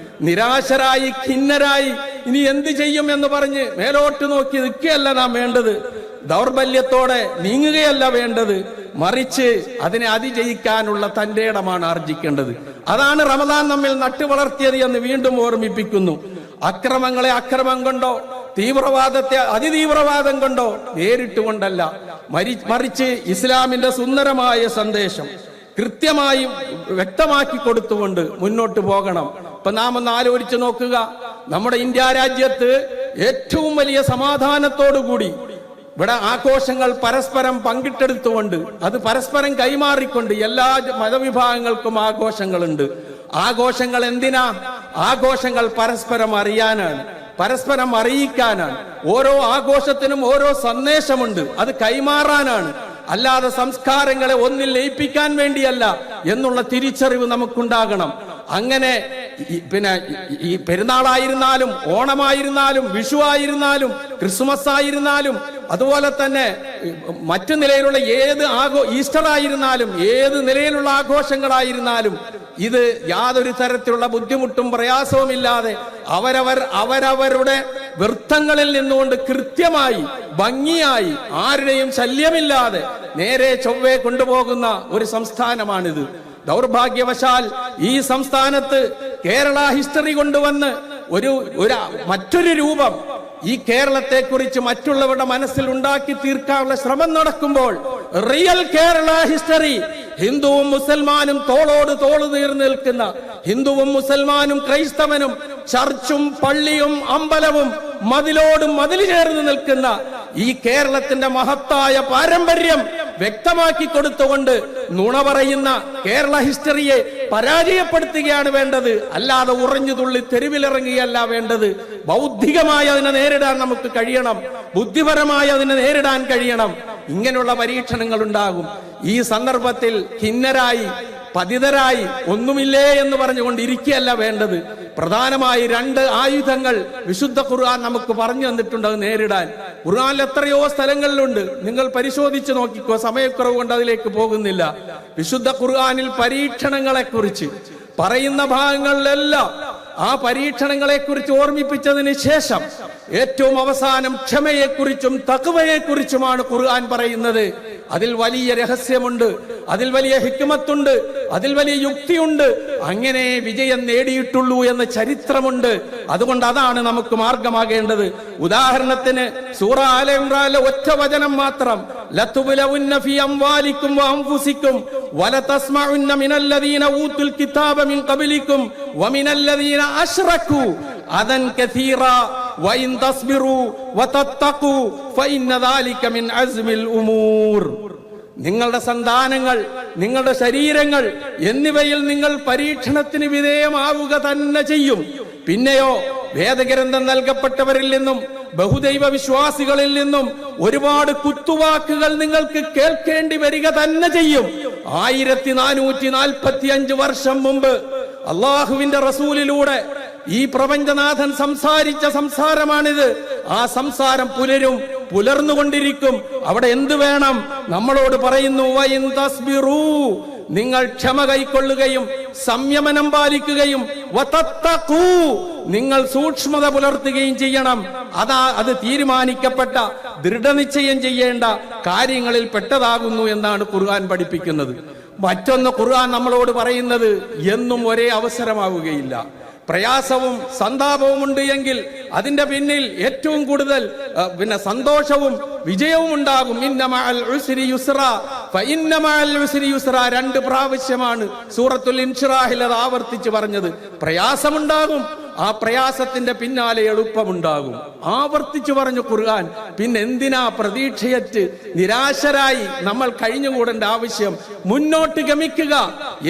നിരാശരായി, ഖിന്നരായി ഇനി എന്ത് ചെയ്യും എന്ന് പറഞ്ഞ് മേലോട്ട് നോക്കി നിൽക്കുകയല്ല നാം വേണ്ടത്. ദൗർബല്യത്തോടെ നീങ്ങുകയല്ല വേണ്ടത്. മറിച്ച് അതിനെ അതിജയിക്കാനുള്ള തന്റെ ഇടമാണ് ആർജിക്കേണ്ടത്. അതാണ് റമദാൻ നമ്മിൽ നട്ടുവളർത്തിയത് എന്ന് വീണ്ടും ഓർമ്മിപ്പിക്കുന്നു. അക്രമങ്ങളെ അക്രമം കൊണ്ടോ, തീവ്രവാദത്തെ അതിതീവ്രവാദം കൊണ്ടോ നേരിട്ടുകൊണ്ടല്ല, മറിച്ച് ഇസ്ലാമിന്റെ സുന്ദരമായ സന്ദേശം കൃത്യമായി വ്യക്തമാക്കി കൊടുത്തുകൊണ്ട് മുന്നോട്ട് പോകണം. ഇപ്പൊ നാം ഒന്ന് ആലോചിച്ച് നോക്കുക. നമ്മുടെ ഇന്ത്യ രാജ്യത്ത് ഏറ്റവും വലിയ സമാധാനത്തോടുകൂടി ഇവിടെ ആഘോഷങ്ങൾ പരസ്പരം പങ്കിട്ടെടുത്തുകൊണ്ട്, അത് പരസ്പരം കൈമാറിക്കൊണ്ട് എല്ലാ മതവിഭാഗങ്ങൾക്കും ആഘോഷങ്ങളുണ്ട്. ആഘോഷങ്ങൾ എന്തിനാ? ആഘോഷങ്ങൾ പരസ്പരം അറിയാനാണ്, പരസ്പരം അറിയിക്കാനാണ്. ഓരോ ആഘോഷത്തിനും ഓരോ സന്ദേശമുണ്ട്, അത് കൈമാറാനാണ്. അല്ലാതെ സംസ്കാരങ്ങളെ ഒന്നിൽ ലയിപ്പിക്കാൻ വേണ്ടിയല്ല എന്നുള്ള തിരിച്ചറിവ് നമുക്കുണ്ടാകണം. അങ്ങനെ പിന്നെ ഈ പെരുന്നാളായിരുന്നാലും, ഓണമായിരുന്നാലും, വിഷു ആയിരുന്നാലും, ക്രിസ്മസ് ആയിരുന്നാലും, അതുപോലെ തന്നെ മറ്റു നിലയിലുള്ള ഏത് ഈസ്റ്റർ ആയിരുന്നാലും ഏത് നിലയിലുള്ള ആഘോഷങ്ങളായിരുന്നാലും ഇത് യാതൊരു തരത്തിലുള്ള ബുദ്ധിമുട്ടും പ്രയാസവും ഇല്ലാതെ അവരവരുടെ വൃത്തങ്ങളിൽ നിന്നുകൊണ്ട് കൃത്യമായി ഭംഗിയായി ആരുടെയും ശല്യമില്ലാതെ നേരെ ചൊവ്വേ കൊണ്ടുപോകുന്ന ഒരു സംസ്ഥാനമാണിത്. ദൗർഭാഗ്യവശാൽ ഈ സംസ്ഥാനത്ത് കേരള ഹിസ്റ്ററി കൊണ്ടുവന്ന് മറ്റൊരു രൂപം ഈ കേരളത്തെ കുറിച്ച് മറ്റുള്ളവരുടെ മനസ്സിൽ ഉണ്ടാക്കി തീർക്കാനുള്ള ശ്രമം നടക്കുമ്പോൾ റിയൽ കേരള ഹിസ്റ്ററി ഹിന്ദുവും മുസൽമാനും തോളോട് തോള് നീർന്നു നിൽക്കുന്ന, ഹിന്ദുവും മുസൽമാനും ക്രൈസ്തവനും ചർച്ചും പള്ളിയും അമ്പലവും മതിലോടും മതിൽ ചേർന്ന് നിൽക്കുന്ന ഈ കേരളത്തിന്റെ മഹത്തായ പാരമ്പര്യം വ്യക്തമാക്കി കൊടുത്തുകൊണ്ട് നുണ പറയുന്ന കേരള ഹിസ്റ്ററിയെ പരാജയപ്പെടുത്തുകയാണ് വേണ്ടത്. അല്ലാതെ ഉറഞ്ഞു തുള്ളി തെരുവിലിറങ്ങുകയല്ല വേണ്ടത്. ബൗദ്ധികമായി അതിനെ നേരിടാൻ നമുക്ക് കഴിയണം, ബുദ്ധിപരമായി അതിനെ നേരിടാൻ കഴിയണം. ഇങ്ങനെയുള്ള പരീക്ഷണങ്ങൾ ഉണ്ടാകും. ഈ സന്ദർഭത്തിൽ ഖിന്നരായി പതിതരായി ഒന്നുമില്ലേ എന്ന് പറഞ്ഞുകൊണ്ട് ഇരിക്കുകയല്ല വേണ്ടത്. പ്രധാനമായി 2 ആയുധങ്ങൾ വിശുദ്ധ ഖുർആൻ നമുക്ക് പറഞ്ഞു തന്നിട്ടുണ്ട് അത് നേരിടാൻ. ഖുർആനിൽ എത്രയോ സ്ഥലങ്ങളിലുണ്ട്, നിങ്ങൾ പരിശോധിച്ച് നോക്കിക്കോ. സമയക്കുറവ് കൊണ്ട് അതിലേക്ക് പോകുന്നില്ല. വിശുദ്ധ ഖുർആനിൽ പരീക്ഷണങ്ങളെ കുറിച്ച് പറയുന്ന ഭാഗങ്ങളിലെല്ലാം ആ പരീക്ഷണങ്ങളെ കുറിച്ച് ഓർമ്മിപ്പിച്ചതിന് ശേഷം ഏറ്റവും അവസാനം ക്ഷമയെക്കുറിച്ചും തഖ്വയെക്കുറിച്ചുമാണ് ഖുർആൻ പറയുന്നത്. അതിൽ വലിയ രഹസ്യമുണ്ട്, അതിൽ വലിയ ഹിക്മത്തുണ്ട്, അതിൽ വലിയ യുക്തിയുണ്ട്. അങ്ങനെ വിജയം നേടിയിട്ടുള്ളൂ എന്ന ചരിത്രമുണ്ട്. അതുകൊണ്ട് അതാണ് നമുക്ക് മാർഗമാകേണ്ടത്. ഉദാഹരണത്തിന് സൂറ ആല ഇംറാനിലെ ഒറ്റ വചനം മാത്രം, ലതുബ്ലവുന്ന ഫീ അംവാലിക്കും വഅൻഫുസിക്കും വലതസ്മഉന്ന മിനല്ലദീന ഊതുൽ കിതാബ മിൻ ഖബ്ലിക്കും വമിനല്ലദീന അശ്റകൂ അദൻ കസീറാ വഇൻ തസ്ബിറൂ വതത്തഖൂ ഫഇന്ന ദാലിക മിൻ അസ്മിൽ ഉമൂർ. നിങ്ങളുടെ സന്താനങ്ങൾ, നിങ്ങളുടെ ശരീരങ്ങൾ എന്നിവയിൽ നിങ്ങൾ പരീക്ഷണത്തിന് വിധേയമാവുക തന്നെ ചെയ്യും. പിന്നെയോ വേദഗ്രന്ഥം നൽകപ്പെട്ടവരിൽ നിന്നും ബഹുദൈവ വിശ്വാസികളിൽ നിന്നും ഒരുപാട് കുത്തുവാക്കുകൾ നിങ്ങൾക്ക് കേൾക്കേണ്ടി വരിക തന്നെ ചെയ്യും. 1445 വർഷം മുമ്പ് അള്ളാഹുവിന്റെ റസൂലിലൂടെ ഈ പ്രപഞ്ചനാഥൻ സംസാരിച്ച സംസാരമാണിത്. ആ സംസാരം പുലർന്നുകൊണ്ടിരിക്കും. അവിടെ എന്ത് വേണം? നമ്മളോട് പറയുന്നു, വഇൻ തസ്ബിറൂ, നിങ്ങൾ ക്ഷമ കൈക്കൊള്ളുകയും സംയമനം പാലിക്കുകയും വതത്തഖൂ, നിങ്ങൾ സൂക്ഷ്മത പുലർത്തുകയും ചെയ്യണം. അത് തീരുമാനിക്കപ്പെട്ട ദൃഢനിശ്ചയം ചെയ്യേണ്ട കാര്യങ്ങളിൽ പെട്ടതാകുന്നു എന്നാണ് ഖുർആൻ പഠിപ്പിക്കുന്നത്. മറ്റൊന്ന് ഖുർആൻ നമ്മളോട് പറയുന്നത്, എന്നും ഒരേ അവസരമാവുകയില്ല. പ്രയാസവും സന്താപവും ഉണ്ട് എങ്കിൽ അതിന്റെ പിന്നിൽ ഏറ്റവും കൂടുതൽ സന്തോഷവും വിജയവും ഉണ്ടാകും. ഇന്ന മഅൽ ഉസ്രി യുസ്റാ ഫഇന്ന മഅൽ ഉസ്രി യുസ്റാ 2 പ്രാവശ്യമാണ് സൂറത്തുൽ ഇൻഷിറാഹിൽ അത് ആവർത്തിച്ച് പറഞ്ഞത്. പ്രയാസമുണ്ടാകും, ആ പ്രയാസത്തിന്റെ പിന്നാലെ എളുപ്പമുണ്ടാകും. ആവർത്തിച്ചു പറഞ്ഞു ഖുർആൻ. പിന്നെ എന്തിനാ പ്രതീക്ഷയറ്റ് നിരാശരായി നമ്മൾ കഴിഞ്ഞുകൂടേണ്ട ആവശ്യം? മുന്നോട്ട് ഗമിക്കുക,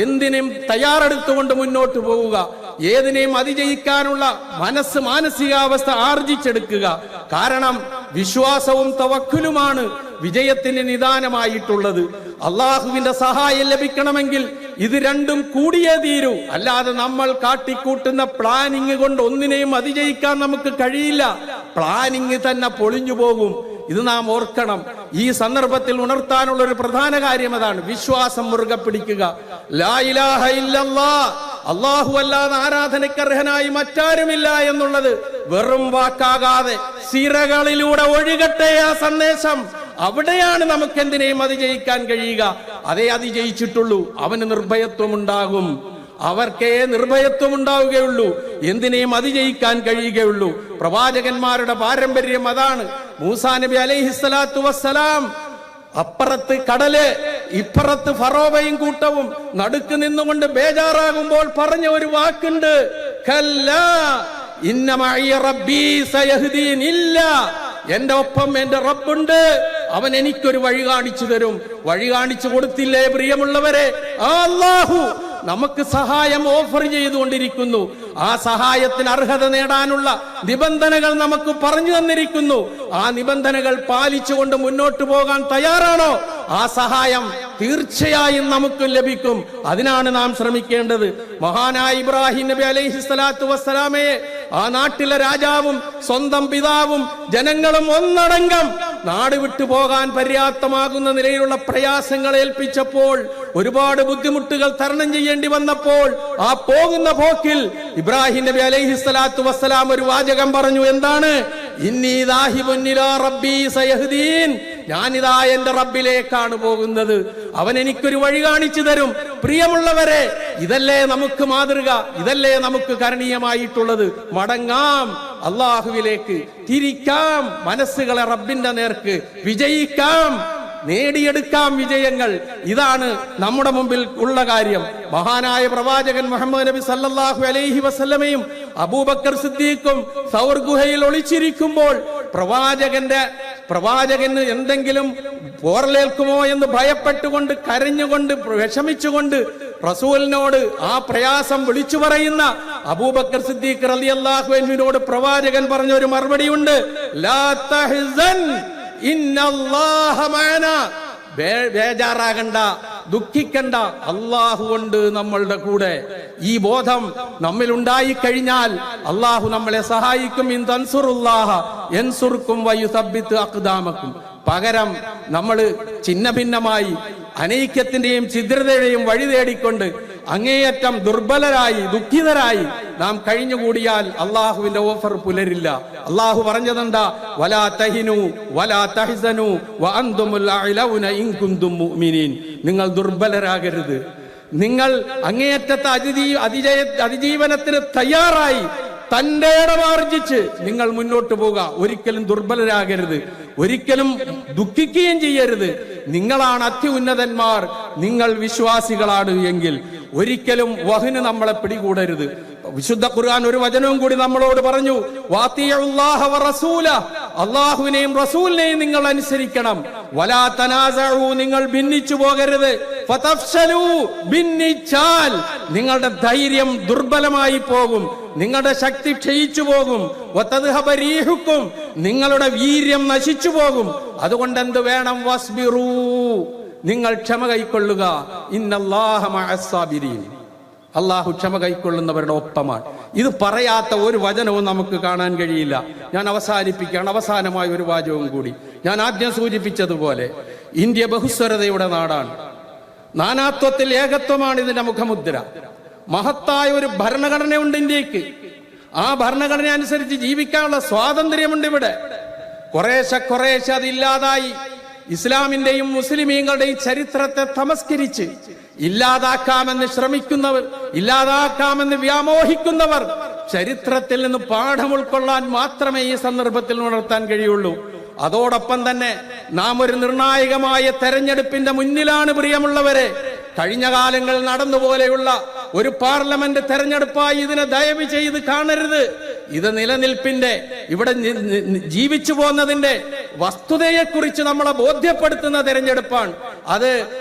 എന്തിനും തയ്യാറെടുത്തുകൊണ്ട് മുന്നോട്ട് പോവുക, ഏതിനെയും അതിജയിക്കാനുള്ള മാനസികാവസ്ഥ ആർജിച്ചെടുക്കുക. കാരണം വിശ്വാസവും തവക്കുലുമാണ് വിജയത്തിന് നിദാനമായിട്ടുള്ളത്. അള്ളാഹുവിന്റെ സഹായം ലഭിക്കണമെങ്കിൽ ഇത് രണ്ടും കൂടിയേ തീരൂ. അല്ലാതെ നമ്മൾ കാട്ടിക്കൂട്ടുന്ന പ്ലാനിങ് കൊണ്ട് ഒന്നിനെയും അതിജയിക്കാൻ നമുക്ക് കഴിയില്ല. പ്ലാനിങ് തന്നെ പൊളിഞ്ഞു പോകും. ഇത് നാം ഓർക്കണം. ഈ സന്ദർഭത്തിൽ ഉണർത്താനുള്ള ഒരു പ്രധാന കാര്യം അതാണ്. വിശ്വാസം മുറുകെ പിടിക്കുക. ലാ ഇലാഹ ഇല്ലല്ലാഹ്, അല്ലാഹു അല്ലാതെ ആരാധനക്കർഹനായി മറ്റാരുമില്ല എന്നുള്ളത് വെറും വാക്കാകാതെ സിരകളിലൂടെ ഒഴുകട്ടെ ആ സന്ദേശം. അവിടെയാണ് നമുക്ക് എന്തിനേയും അതിജയിക്കാൻ കഴിയുക. അതേ അതിജയിച്ചിട്ടുള്ളൂ. അവന് നിർഭയത്വം ഉണ്ടാകും. അവർക്കേ നിർഭയത്വം ഉണ്ടാവുകയുള്ളൂ. എന്തിനേയും അതിജയിക്കാൻ കഴിയുകയുള്ളൂ. പ്രവാചകന്മാരുടെ പാരമ്പര്യം അതാണ്. മൂസാ നബി അലൈഹിസ്സലാത്തു വസ്സലാം അപ്പുറത്ത് കടല്, ഇപ്പുറത്ത് ഫറോവയും കൂട്ടവും നടുക്ക് നിന്നുകൊണ്ട് ബേജാറാകുമ്പോൾ പറഞ്ഞ ഒരു വാക്കുണ്ട്, കല്ലാ ഇന്ന മഅയ റബ്ബീ സയഹ്ദീൻ. ഇല്ല, എന്റെ ഒപ്പം എന്റെ റബ്ബുണ്ട്, അവൻ എനിക്കൊരു വഴി കാണിച്ചു തരും. വഴി കാണിച്ചു കൊടുത്തില്ലേ പ്രിയമുള്ളവരെ? ആ അല്ലാഹു നമുക്ക് സഹായം ഓഫർ ചെയ്തുകൊണ്ടിരിക്കുന്നു. ആ സഹായത്തിന് അർഹത നേടാനുള്ള നിബന്ധനകൾ നമുക്ക് പറഞ്ഞു തന്നിരിക്കുന്നു. ആ നിബന്ധനകൾ പാലിച്ചുകൊണ്ട് മുന്നോട്ട് പോകാൻ തയ്യാറാണോ? ആ സഹായം തീർച്ചയായും നമുക്ക് ലഭിക്കും. അതിനാണ് നാം ശ്രമിക്കേണ്ടത്. മഹാനായ ഇബ്രാഹിം നബി അലൈഹിസ്സലാത്തു വസ്സലാമയെ ആ നാട്ടിലെ രാജാവും സ്വന്തം പിതാവും ജനങ്ങളും ഒന്നടങ്കം നാട് വിട്ടു പോകാൻ പര്യാപ്തമാകുന്ന നിലയിലുള്ള പ്രയാസങ്ങൾ ഏൽപ്പിച്ചപ്പോൾ, ഒരുപാട് ബുദ്ധിമുട്ടുകൾ തരണം ചെയ്യേണ്ടി വന്നപ്പോൾ, ആ പോകുന്ന പോക്കിൽ ഇബ്രാഹിം നബി അലൈഹിസ്സലാത്തു വസ്സലാം ഒരു വാചകം പറഞ്ഞു. എന്താണ്? ഇന്നി ദാഹിബുൻ ഇലാ റബ്ബി സയഹ്ദീൻ, ഞാനിതാ എന്റെ റബ്ബിലേക്കാണ് പോകുന്നത്, അവൻ എനിക്കൊരു വഴി കാണിച്ചു തരും. പ്രിയമുള്ളവരെ, ഇതല്ലേ നമുക്ക് മാതൃക, ഇതല്ലേ നമുക്ക് കരണീയമായിട്ടുള്ളത്. മടങ്ങാം അള്ളാഹുവിലേക്ക്, തിരിക്കാം മനസ്സുകളെ റബ്ബിന്റെ നേർക്ക്, വിജയിക്കാം, നേടിയെടുക്കാം വിജയങ്ങൾ. ഇതാണ് നമ്മുടെ മുമ്പിൽ ഉള്ള കാര്യം. മഹാനായ പ്രവാചകൻ മുഹമ്മദ് നബി സല്ലല്ലാഹു അലൈഹി വസല്ലമയും അബൂബക്കർ സിദ്ദീഖും സൗർ ഗുഹയിൽ ഒളിച്ചിരിക്കുമ്പോൾ പ്രവാചകന് എന്തെങ്കിലും പോറലേൽക്കുമോ എന്ന് ഭയപ്പെട്ടുകൊണ്ട്, കരഞ്ഞുകൊണ്ട്, വിഷമിച്ചുകൊണ്ട് റസൂലിനോട് ആ പ്രയാസം വിളിച്ചു പറയുന്ന അബൂബക്കർ സിദ്ദീഖ് റളിയല്ലാഹു അൻഹുവിനോട് പ്രവാചകൻ പറഞ്ഞ ഒരു മറുപടിയുണ്ട്. ലാ തഹ്സൻ ഇന്നല്ലാഹ മഅനാ, ബേജാറാകണ്ട, ദുഃഖിക്കണ്ട, അള്ളാഹു ഉണ്ട് നമ്മളുടെ കൂടെ. ഈ ബോധം നമ്മിൽ ഉണ്ടായി കഴിഞ്ഞാൽ അള്ളാഹു നമ്മളെ സഹായിക്കും. ഇൻ തൻസുറുല്ലാഹ യൻസുർക്കും വയുസബ്ബിത് അഖ്ദാമക്കും. പകരം നമ്മൾ ഛിന്ന ഭിന്നമായി അനൈക്യത്തിന്റെയും ഛിദ്രതയുടെയും വഴി തേടിക്കൊണ്ട് അങ്ങേയറ്റം ദുർബലരായി, ദുഃഖിതരായി നാം കഴിഞ്ഞുകൂടിയാൽ അള്ളാഹുവിന്റെ ഓഫർ പുലരില്ല. അള്ളാഹു പറഞ്ഞതെന്താ? വലാ തഹിനു വലാ തഹ്സനു വഅൻതുമുൽ അഅലൗന ഇൻ കുൻതും മുഅ്മിനീൻ. നിങ്ങൾ ദുർബലരാകരുത്, നിങ്ങൾ അങ്ങേയറ്റത്തെ അതിജീവനത്തിന് തയ്യാറായി തന്റെ ഇടമാർജിച്ച് നിങ്ങൾ മുന്നോട്ട് പോകുക. ഒരിക്കലും ദുർബലരാകരുത്, ഒരിക്കലും ദുഃഖിക്കുകയും ചെയ്യരുത്. നിങ്ങളാണ് അത്യുന്നതന്മാർ, നിങ്ങൾ വിശ്വാസികളാണ് എങ്കിൽ ഒരിക്കലും വഹ്ന് നമ്മളെ പിടികൂടരുത്. വിശുദ്ധ ഖുർആൻ ഒരു വചനവും കൂടി നമ്മളോട് പറഞ്ഞു. വാത്തിയുല്ലാഹ വറസൂല, അല്ലാഹുവിനെയും റസൂലിനെയും നിങ്ങൾ അനുസരിക്കണം. വലാ തനാസഉ, നിങ്ങൾ ഭിന്നിച്ചു പോകരുത്. ഫതഫ്ശലു, ഭിന്നിച്ചാൽ നിങ്ങളുടെ ധൈര്യം ദുർബലമായി പോകും, നിങ്ങളുടെ ശക്തി ക്ഷയിച്ചു പോകും. വതദ്ഹബ റീഹുക്കും, നിങ്ങളുടെ വീര്യം നശിച്ചു പോകും. അതുകൊണ്ട് എന്ത് വേണം? വസ്ബിറൂ, നിങ്ങൾ ക്ഷമ കൈക്കൊള്ളുക. ഇന്നല്ലാഹ മഅസ്സാബിരീൻ, അള്ളാഹു ക്ഷമ കൈക്കൊള്ളുന്നവരുടെ ഒപ്പമാണ്. ഇത് പറയാത്ത ഒരു വചനവും നമുക്ക് കാണാൻ കഴിയില്ല. ഞാൻ അവസാനിപ്പിക്കുകയാണ്. അവസാനമായ ഒരു വാചകവും കൂടി. ഞാൻ ആദ്യം സൂചിപ്പിച്ചതുപോലെ ഇന്ത്യ ബഹുസ്വരതയുടെ നാടാണ്. നാനാത്വത്തിൽ ഏകത്വമാണ് ഇതിന്റെ മുഖമുദ്ര. മഹത്തായ ഒരു ഭരണഘടനയുണ്ട് ഇന്ത്യക്ക്. ആ ഭരണഘടന അനുസരിച്ച് ജീവിക്കാനുള്ള സ്വാതന്ത്ര്യമുണ്ട് ഇവിടെ. കുറേശ്ശെ അതില്ലാതായി ഇസ്ലാമിന്റെയും മുസ്ലിമീങ്ങളുടെയും ചരിത്രത്തെ തമസ്കരിച്ച് ഇല്ലാതാക്കാമെന്ന് ശ്രമിക്കുന്നവർ, ഇല്ലാതാക്കാമെന്ന് വ്യാമോഹിക്കുന്നവർ, ചരിത്രത്തിൽ നിന്ന് പാഠം ഉൾക്കൊള്ളാൻ മാത്രമേ ഈ സന്ദർഭത്തിൽ ഉണർത്താൻ കഴിയുള്ളൂ. അതോടൊപ്പം തന്നെ നാം ഒരു നിർണായകമായ തെരഞ്ഞെടുപ്പിന്റെ മുന്നിലാണ്. പ്രിയമുള്ളവരെ, കഴിഞ്ഞ കാലങ്ങളിൽ നടന്നുപോലെയുള്ള ഒരു പാർലമെന്റ് തെരഞ്ഞെടുപ്പായി ഇതിനെ ദയവ് ചെയ്ത് കാണരുത്. ഇത് നിലനിൽപ്പിന്റെ, ഇവിടെ ജീവിച്ചു പോന്നതിന്റെ വസ്തുതയെക്കുറിച്ച് നമ്മളെ ബോധ്യപ്പെടുത്തുന്ന തെരഞ്ഞെടുപ്പാണ്. അത്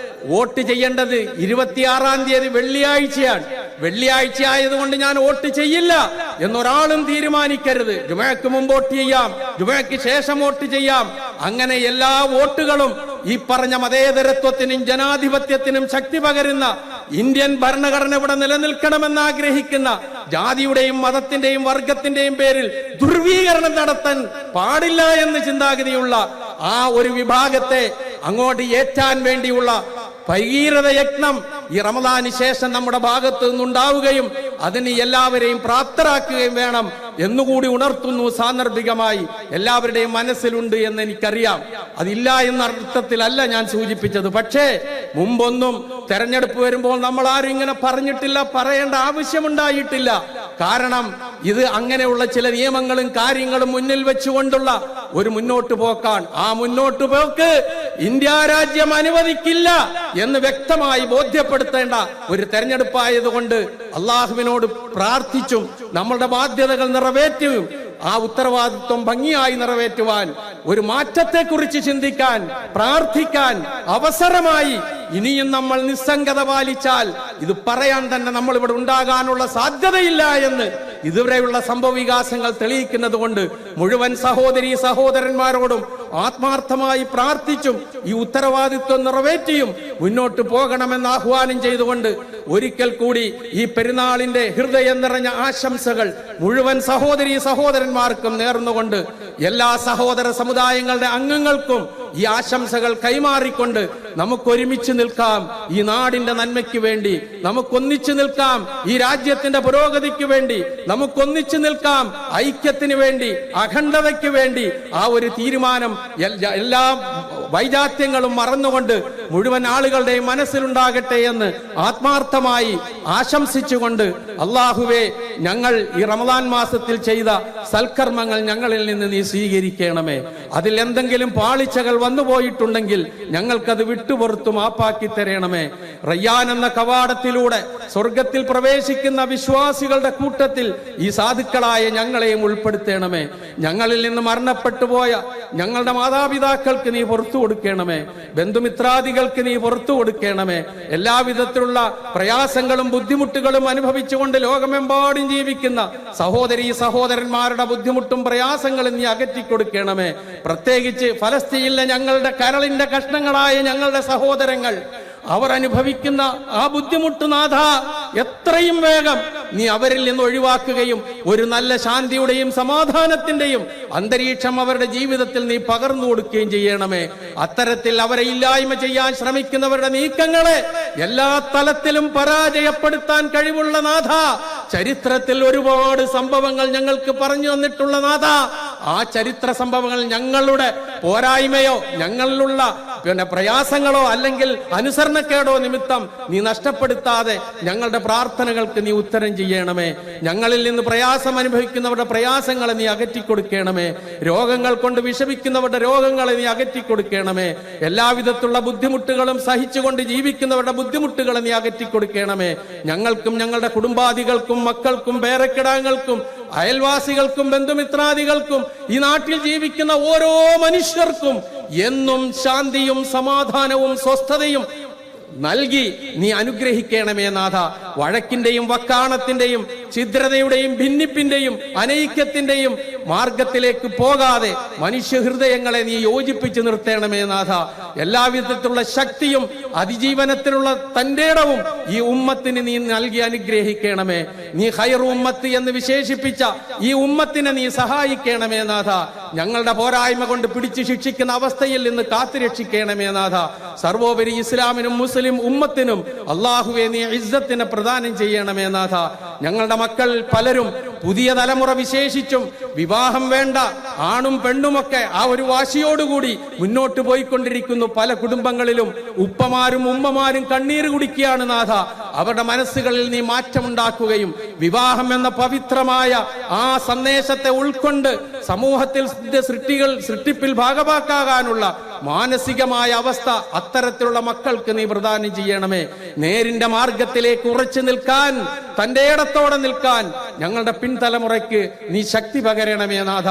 വോട്ട് ചെയ്യേണ്ടത് 26-ാം തീയതി വെള്ളിയാഴ്ചയാണ്. വെള്ളിയാഴ്ച ആയതുകൊണ്ട് ഞാൻ വോട്ട് ചെയ്യില്ല എന്നൊരാളും തീരുമാനിക്കരുത്. ജുമഅക്ക് മുമ്പ് വോട്ട് ചെയ്യാം, ജുമഅക്ക് ശേഷം വോട്ട് ചെയ്യാം. അങ്ങനെ എല്ലാ വോട്ടുകളും ഈ പറഞ്ഞ മതേതരത്വത്തിനും ജനാധിപത്യത്തിനും ശക്തി പകരുന്ന ഇന്ത്യൻ ഭരണഘടന ഇവിടെ നിലനിൽക്കണമെന്ന് ആഗ്രഹിക്കുന്ന, ജാതിയുടെയും മതത്തിന്റെയും വർഗത്തിന്റെയും പേരിൽ ദുർവീകരണം നടത്താൻ പാടില്ല എന്ന് ചിന്താഗതിയുള്ള ആ ഒരു വിഭാഗത്തെ അങ്ങോട്ട് ഏറ്റാൻ വേണ്ടിയുള്ള ഭഗീരഥ യജ്ഞം ഈ റമദാന് ശേഷം നമ്മുടെ ഭാഗത്ത് നിന്നുണ്ടാവുകയും അതിന് എല്ലാവരെയും പ്രാപ്തരാക്കുകയും വേണം എന്നുകൂടി ഉണർത്തുന്നു. സാന്ദർഭികമായി എല്ലാവരുടെയും മനസ്സിലുണ്ട് എന്ന് എനിക്കറിയാം. അതില്ല എന്ന അർത്ഥത്തിലല്ല ഞാൻ സൂചിപ്പിച്ചത്. പക്ഷേ മുമ്പൊന്നും തെരഞ്ഞെടുപ്പ് വരുമ്പോൾ നമ്മൾ ആരും ഇങ്ങനെ പറഞ്ഞിട്ടില്ല, പറയേണ്ട ആവശ്യമുണ്ടായിട്ടില്ല. കാരണം ഇത് അങ്ങനെയുള്ള ചില നിയമങ്ങളും കാര്യങ്ങളും മുന്നിൽ വെച്ചുകൊണ്ടുള്ള ഒരു മുന്നോട്ട് പോക്കാണ്. ആ മുന്നോട്ട് പോക്ക് ഇന്ത്യ രാജ്യം അനുവദിക്കില്ല എന്ന് വ്യക്തമായി ബോധ്യപ്പെടുത്തേണ്ട ഒരു തെരഞ്ഞെടുപ്പായതുകൊണ്ട് അള്ളാഹുവിനോട് പ്രാർത്ഥിച്ചും നമ്മളുടെ ബാധ്യതകൾ നിറവേറ്റുകയും ആ ഉത്തരവാദിത്വം ഭംഗിയായി നിറവേറ്റുവാൻ, ഒരു മാറ്റത്തെക്കുറിച്ച് ചിന്തിക്കാൻ, പ്രാർത്ഥിക്കാൻ അവസരമായി ഇനിയും നമ്മൾ നിസ്സംഗത പാലിച്ചാൽ ഇത് പറയാൻ തന്നെ നമ്മൾ ഇവിടെ ഉണ്ടാകാനുള്ള സാധ്യതയില്ല എന്ന് ഇതുവരെയുള്ള സംഭവ വികാസങ്ങൾ തെളിയിക്കുന്നത് കൊണ്ട് മുഴുവൻ സഹോദരീ സഹോദരന്മാരോടും ആത്മാർത്ഥമായി പ്രാർത്ഥിച്ചും ഈ ഉത്തരവാദിത്വം നിറവേറ്റിയും മുന്നോട്ട് പോകണമെന്ന് ആഹ്വാനം ചെയ്തുകൊണ്ട് ഒരിക്കൽ കൂടി ഈ പെരുന്നാളിന്റെ ഹൃദയം നിറഞ്ഞ ആശംസകൾ മുഴുവൻ സഹോദരീ സഹോദരന്മാർക്കും നേർന്നുകൊണ്ട് എല്ലാ സഹോദര സമുദായങ്ങളുടെ അംഗങ്ങൾക്കും ഈ ആശംസകൾ കൈമാറിക്കൊണ്ട് നമുക്കൊരുമിച്ച് നിൽക്കാം. ഈ നാടിന്റെ നന്മയ്ക്ക് വേണ്ടി നമുക്കൊന്നിച്ചു നിൽക്കാം. ഈ രാജ്യത്തിന്റെ പുരോഗതിക്ക് വേണ്ടി നമുക്കൊന്നിച്ചു നിൽക്കാം. ഐക്യത്തിന് വേണ്ടി, അഖണ്ഡതയ്ക്ക് വേണ്ടി ആ ഒരു തീരുമാനം എല്ലാ വൈജാത്യങ്ങളും മറന്നുകൊണ്ട് മുഴുവൻ ആളുകളുടെയും മനസ്സിലുണ്ടാകട്ടെ എന്ന് ആത്മാർത്ഥമായി ആശംസിച്ചുകൊണ്ട്, അള്ളാഹുവേ, ഞങ്ങൾ ഈ റമദാൻ മാസത്തിൽ ചെയ്ത സൽക്കർമ്മങ്ങൾ ഞങ്ങളിൽ നിന്ന് നീ സ്വീകരിക്കണമേ. അതിൽ എന്തെങ്കിലും പാളിച്ചകൾ വന്നുപോയിട്ടുണ്ടെങ്കിൽ ഞങ്ങൾക്കത് വിട്ടുപുറത്തു മാപ്പാക്കി തരണമേ. റയ്യാൻ എന്ന കവാടത്തിലൂടെ സ്വർഗത്തിൽ പ്രവേശിക്കുന്ന വിശ്വാസികളുടെ കൂട്ടത്തിൽ ഈ സാധുക്കളായ ഞങ്ങളെയും ഉൾപ്പെടുത്തണമേ. ഞങ്ങളിൽ നിന്ന് മരണപ്പെട്ടു പോയ ഞങ്ങളുടെ മാതാപിതാക്കൾക്ക് നീ പുറത്തു കൊടുക്കണമേ. ബന്ധുമിത്രാദികൾക്ക് നീ പുറത്തു കൊടുക്കണമേ. എല്ലാവിധത്തിലുള്ള പ്രയാസങ്ങളും ബുദ്ധിമുട്ടുകളും അനുഭവിച്ചുകൊണ്ട് ലോകമെമ്പാടും ജീവിക്കുന്ന സഹോദരീ സഹോദരന്മാരുടെ ബുദ്ധിമുട്ടും പ്രയാസങ്ങളും നീ അകറ്റിക്കൊടുക്കണമേ. പ്രത്യേകിച്ച് ഫലസ്തീനിലെ ഞങ്ങളുടെ കരളിന്റെ കഷ്ണങ്ങളായ ഞങ്ങളുടെ സഹോദരങ്ങൾ അവർ അനുഭവിക്കുന്ന ആ ബുദ്ധിമുട്ട് നാഥ, എത്രയും വേഗം നീ അവരിൽ നിന്ന് ഒഴിവാക്കുകയും ഒരു നല്ല ശാന്തിയുടെയും സമാധാനത്തിന്റെയും അന്തരീക്ഷം അവരുടെ ജീവിതത്തിൽ നീ പകർന്നു കൊടുക്കുകയും ചെയ്യണമേ. അത്തരത്തിൽ അവരെ ഇല്ലായ്മ ചെയ്യാൻ ശ്രമിക്കുന്നവരുടെ നീക്കങ്ങളെ എല്ലാ തലത്തിലും പരാജയപ്പെടുത്താൻ കഴിവുള്ള നാഥ, ചരിത്രത്തിൽ ഒരുപാട് സംഭവങ്ങൾ ഞങ്ങൾക്ക് പറഞ്ഞു തന്നിട്ടുള്ള നാഥ, ആ ചരിത്ര സംഭവങ്ങൾ ഞങ്ങളുടെ പോരായ്മയോ ഞങ്ങളിലുള്ള പ്രയാസങ്ങളോ അല്ലെങ്കിൽ അനുസരണക്കേടോ നിമിത്തം നീ നഷ്ടപ്പെടുത്താതെ ഞങ്ങളുടെ പ്രാർത്ഥനകൾക്ക് നീ ഉത്തരം ചെയ്യണമേ. ഞങ്ങളിൽ നിന്ന് പ്രയാസം അനുഭവിക്കുന്നവരുടെ പ്രയാസങ്ങളെ നീ അകറ്റിക്കൊടുക്കണമേ. രോഗങ്ങൾ കൊണ്ട് വിഷമിക്കുന്നവരുടെ രോഗങ്ങളെ നീ അകറ്റിക്കൊടുക്കണമേ. എല്ലാവിധത്തിലുള്ള ബുദ്ധിമുട്ടുകളും സഹിച്ചുകൊണ്ട് ജീവിക്കുന്നവരുടെ ബുദ്ധിമുട്ടുകളെ നീ അകറ്റിക്കൊടുക്കണമേ. ഞങ്ങൾക്കും ഞങ്ങളുടെ കുടുംബാദികൾക്കും മക്കൾക്കും പേരക്കിടാങ്ങൾക്കും അയൽവാസികൾക്കും ബന്ധുമിത്രാദികൾക്കും ഈ നാട്ടിൽ ജീവിക്കുന്ന ഓരോ മനുഷ്യർക്കും എന്നും ശാന്തിയും സമാധാനവും സ്വസ്ഥതയും നൽകി നീ അനുഗ്രഹിക്കണമേ നാഥ. വഴക്കിന്റെയും വക്കാണത്തിന്റെയും ഛിദ്രതയുടെയും ഭിന്നിപ്പിന്റെയും അനൈക്യത്തിന്റെയും മാർഗത്തിലേക്ക് പോകാതെ മനുഷ്യ ഹൃദയങ്ങളെ നീ യോജിപ്പിച്ച് നിർത്തണമേ നാഥ. എല്ലാവിധത്തിലുള്ള ശക്തിയും അതിജീവനത്തിനുള്ള തന്റെ ഇടവും ഈ ഉമ്മത്തിന് നീ നൽകി അനുഗ്രഹിക്കണമേ. നീ ഖൈർ ഉമ്മത്ത് എന്ന് വിശേഷിപ്പിച്ച ഈ ഉമ്മത്തിനെ നീ സഹായിക്കണമേ നാഥ. ഞങ്ങളുടെ പോരായ്മ കൊണ്ട് പിടിച്ചു ശിക്ഷിക്കുന്ന അവസ്ഥയിൽ നിന്ന് കാത്തുരക്ഷിക്കണമേ നാഥ. സർവോപരി ഇസ്ലാമിനും മുസ്ലിം ഉമ്മത്തിനും അള്ളാഹുവേ നീ ഇസ്സത്തിനെ പ്രദാനം ചെയ്യണമേ നാഥ. ഞങ്ങളുടെ മക്കൾ പലരും പുതിയ തലമുറ വിശേഷിച്ചും വിവാഹം വേണ്ട ആണും പെണ്ണുമൊക്കെ ആ ഒരു വാശിയോടുകൂടി മുന്നോട്ട് പോയിക്കൊണ്ടിരിക്കുന്നു. പല കുടുംബങ്ങളിലും ഉപ്പമാരും ഉമ്മമാരും കണ്ണീര് കുടിക്കുകയാണ് നാഥ. അവരുടെ മനസ്സുകളിൽ നീ മാറ്റമുണ്ടാക്കുകയും വിവാഹം എന്ന പവിത്രമായ ആ സന്ദേശത്തെ ഉൾക്കൊണ്ട് സമൂഹത്തിൽ സൃഷ്ടിപ്പിൽ ഭാഗമാക്കാനുള്ള മാനസികമായ അവസ്ഥ അത്തരത്തിലുള്ള മക്കൾക്ക് നീ പ്രദാനം ചെയ്യണമേ. നേരിന്റെ മാർഗത്തിലേക്ക് ഉറച്ചു നിൽക്കാൻ, തന്റെ ഇടത്തോടെ നിൽക്കാൻ ഞങ്ങളുടെ പിൻതലമുറയ്ക്ക് നീ ശക്തി പകരണമേ നാഥ.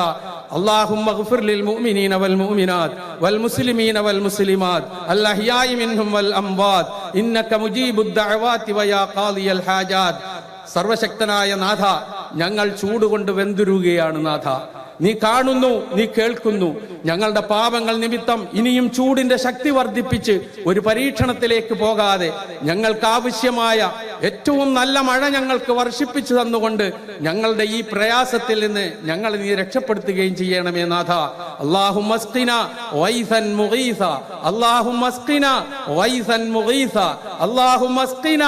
അല്ലാഹുമ്മ ഗ്ഫിർ ലിൽ മുഅ്മിനീന വൽ മുഅ്മിനാത്ത് വൽ മുസ്ലിമീന വൽ മുസ്ലിമാത്ത് അൽ അഹ്യാഇ മിൻഹും വൽ അംവാത്ത് ഇന്നക മുജീബുദ് ദഅവാതി വയാ ഖാദിയൽ ഹാജാത്ത്. സർവശക്തനായ നാഥ, ഞങ്ങൾ ചൂടുകൊണ്ട് വെന്തുരുകയാണ് നാഥ. നീ കാണുന്നു, നീ കേൾക്കുന്നു. ഞങ്ങളുടെ പാപങ്ങൾ നിമിത്തം ഇനിയും ചൂടിന്റെ ശക്തി വർദ്ധിപ്പിച്ച് ഒരു പരീക്ഷണത്തിലേക്ക് പോകാതെ ഞങ്ങൾക്ക് ആവശ്യമായ ഏറ്റവും നല്ല മഴ ഞങ്ങൾക്ക് വർഷിപ്പിച്ചു തന്നുകൊണ്ട് ഞങ്ങളുടെ ഈ പ്രയാസത്തിൽ നിന്ന് ഞങ്ങളെ നീ രക്ഷപ്പെടുത്തുകയും ചെയ്യണമേ നാഥ. അല്ലാഹുമ്മ അസ്ഖിന വൈസൻ മുഗീസ, അല്ലാഹുമ്മ അസ്ഖിന വൈസൻ മുഗീസ, അല്ലാഹുമ്മ അസ്ഖിന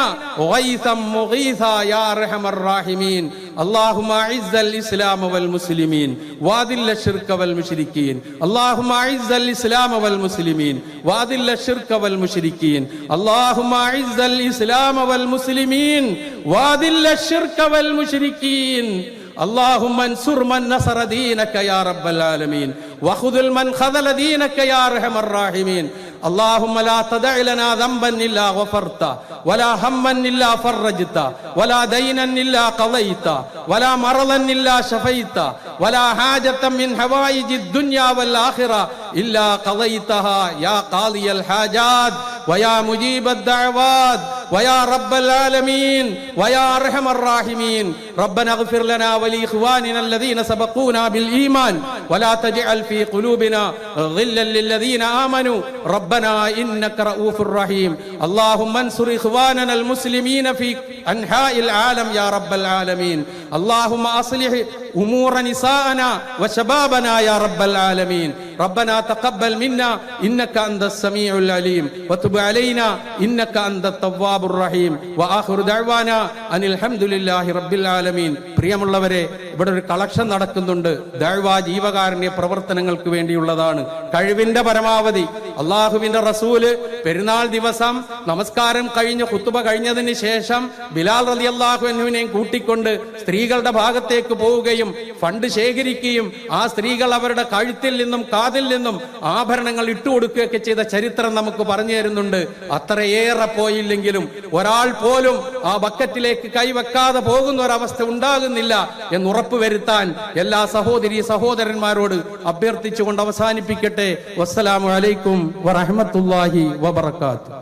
വൈസൻ മുഗീസ യാ അർഹമർ റഹീമീൻ. അല്ലാഹുമ്മ അഇസ്സൽ ഇസ്ലാമ വൽ മുസ്ലിമീൻ വാദില്ല ശിർക വൽ മുശ്രിക്കീൻ. അല്ലാഹുമ്മ അഇസ്സൽ ഇസ്ലാമ വൽ മുസ്ലിമീൻ വാദില്ല ശിർക വൽ മുശ്രിക്കീൻ. അല്ലാഹുമ്മ അഇസ്സൽ ഇസ്ലാമ വൽ മുസ്ലിമീൻ വാദില്ല ശിർക വൽ മുശ്രിക്കീൻ. اللهم انصر من نصر دينك يا رب العالمين وخذل من خذل دينك يا ارحم الراحمين. اللهم لا تدع لنا ذنبا الا غفرته ولا هما الا فرجته ولا دينا الا قضيته ولا مرضا الا شفيته ولا حاجة من حوائج الدنيا والاخره الا قضيتها يا قاضي الحاجات ويا مجيب الدعوات ويا رب العالمين ويا ارحم الراحمين. ربنا اغفر لنا ولإخواننا الذين سبقونا بالإيمان ولا تجعل في قلوبنا غلا للذين آمنوا ربنا إنك رؤوف رحيم اللهم انصر إخواننا المسلمين في أنحاء العالم يا رب العالمين اللهم أصلح أمور نساءنا وشبابنا يا رب العالمين ربنا تقبل منا إنك أنت السميع العليم وتب علينا إنك أنت التواب الرحيم وآخر دعوانا أن الحمد لله رب العالمين പ്രിയമുള്ളവരെ ഇവിടെ ഒരു കളക്ഷൻ നടക്കുന്നുണ്ട് ദഅ്വാ ജീവകാരുണ്യ പ്രവർത്തനങ്ങൾക്ക് വേണ്ടിയുള്ളതാണ് കഴിവിന്റെ പരമാവധി അല്ലാഹുവിന്റെ റസൂല് പെരുന്നാൾ ദിവസം നമസ്കാരം കഴിഞ്ഞ് ഖുത്ബ കഴിഞ്ഞതിന് ശേഷം ബിലാൽ റളിയല്ലാഹു അൻഹുവിനെയും കൂട്ടിക്കൊണ്ട് സ്ത്രീകളുടെ ഭാഗത്തേക്ക് പോവുകയും ഫണ്ട് ശേഖരിക്കുകയും ആ സ്ത്രീകൾ അവരുടെ കഴുത്തിൽ നിന്നും കാതിൽ നിന്നും ആഭരണങ്ങൾ ഇട്ടുകൊടുക്കുകയൊക്കെ ചെയ്ത ചരിത്രം നമുക്ക് പറഞ്ഞു തരുന്നുണ്ട് അത്രയേറെ പോയില്ലെങ്കിലും ഒരാൾ പോലും ആ ബക്കറ്റിലേക്ക് കൈവെക്കാതെ പോകുന്ന ഒരവസ്ഥ ഉണ്ടാകുന്നില്ല എന്ന് ഉറപ്പുവരുത്താൻ എല്ലാ സഹോദരീ സഹോദരന്മാരോട് അഭ്യർത്ഥിച്ചുകൊണ്ട് അവസാനിപ്പിക്കട്ടെ. വസ്സലാമു അലൈക്കും വറഹ്മത്തുള്ളാഹി വബറകാതുഹു.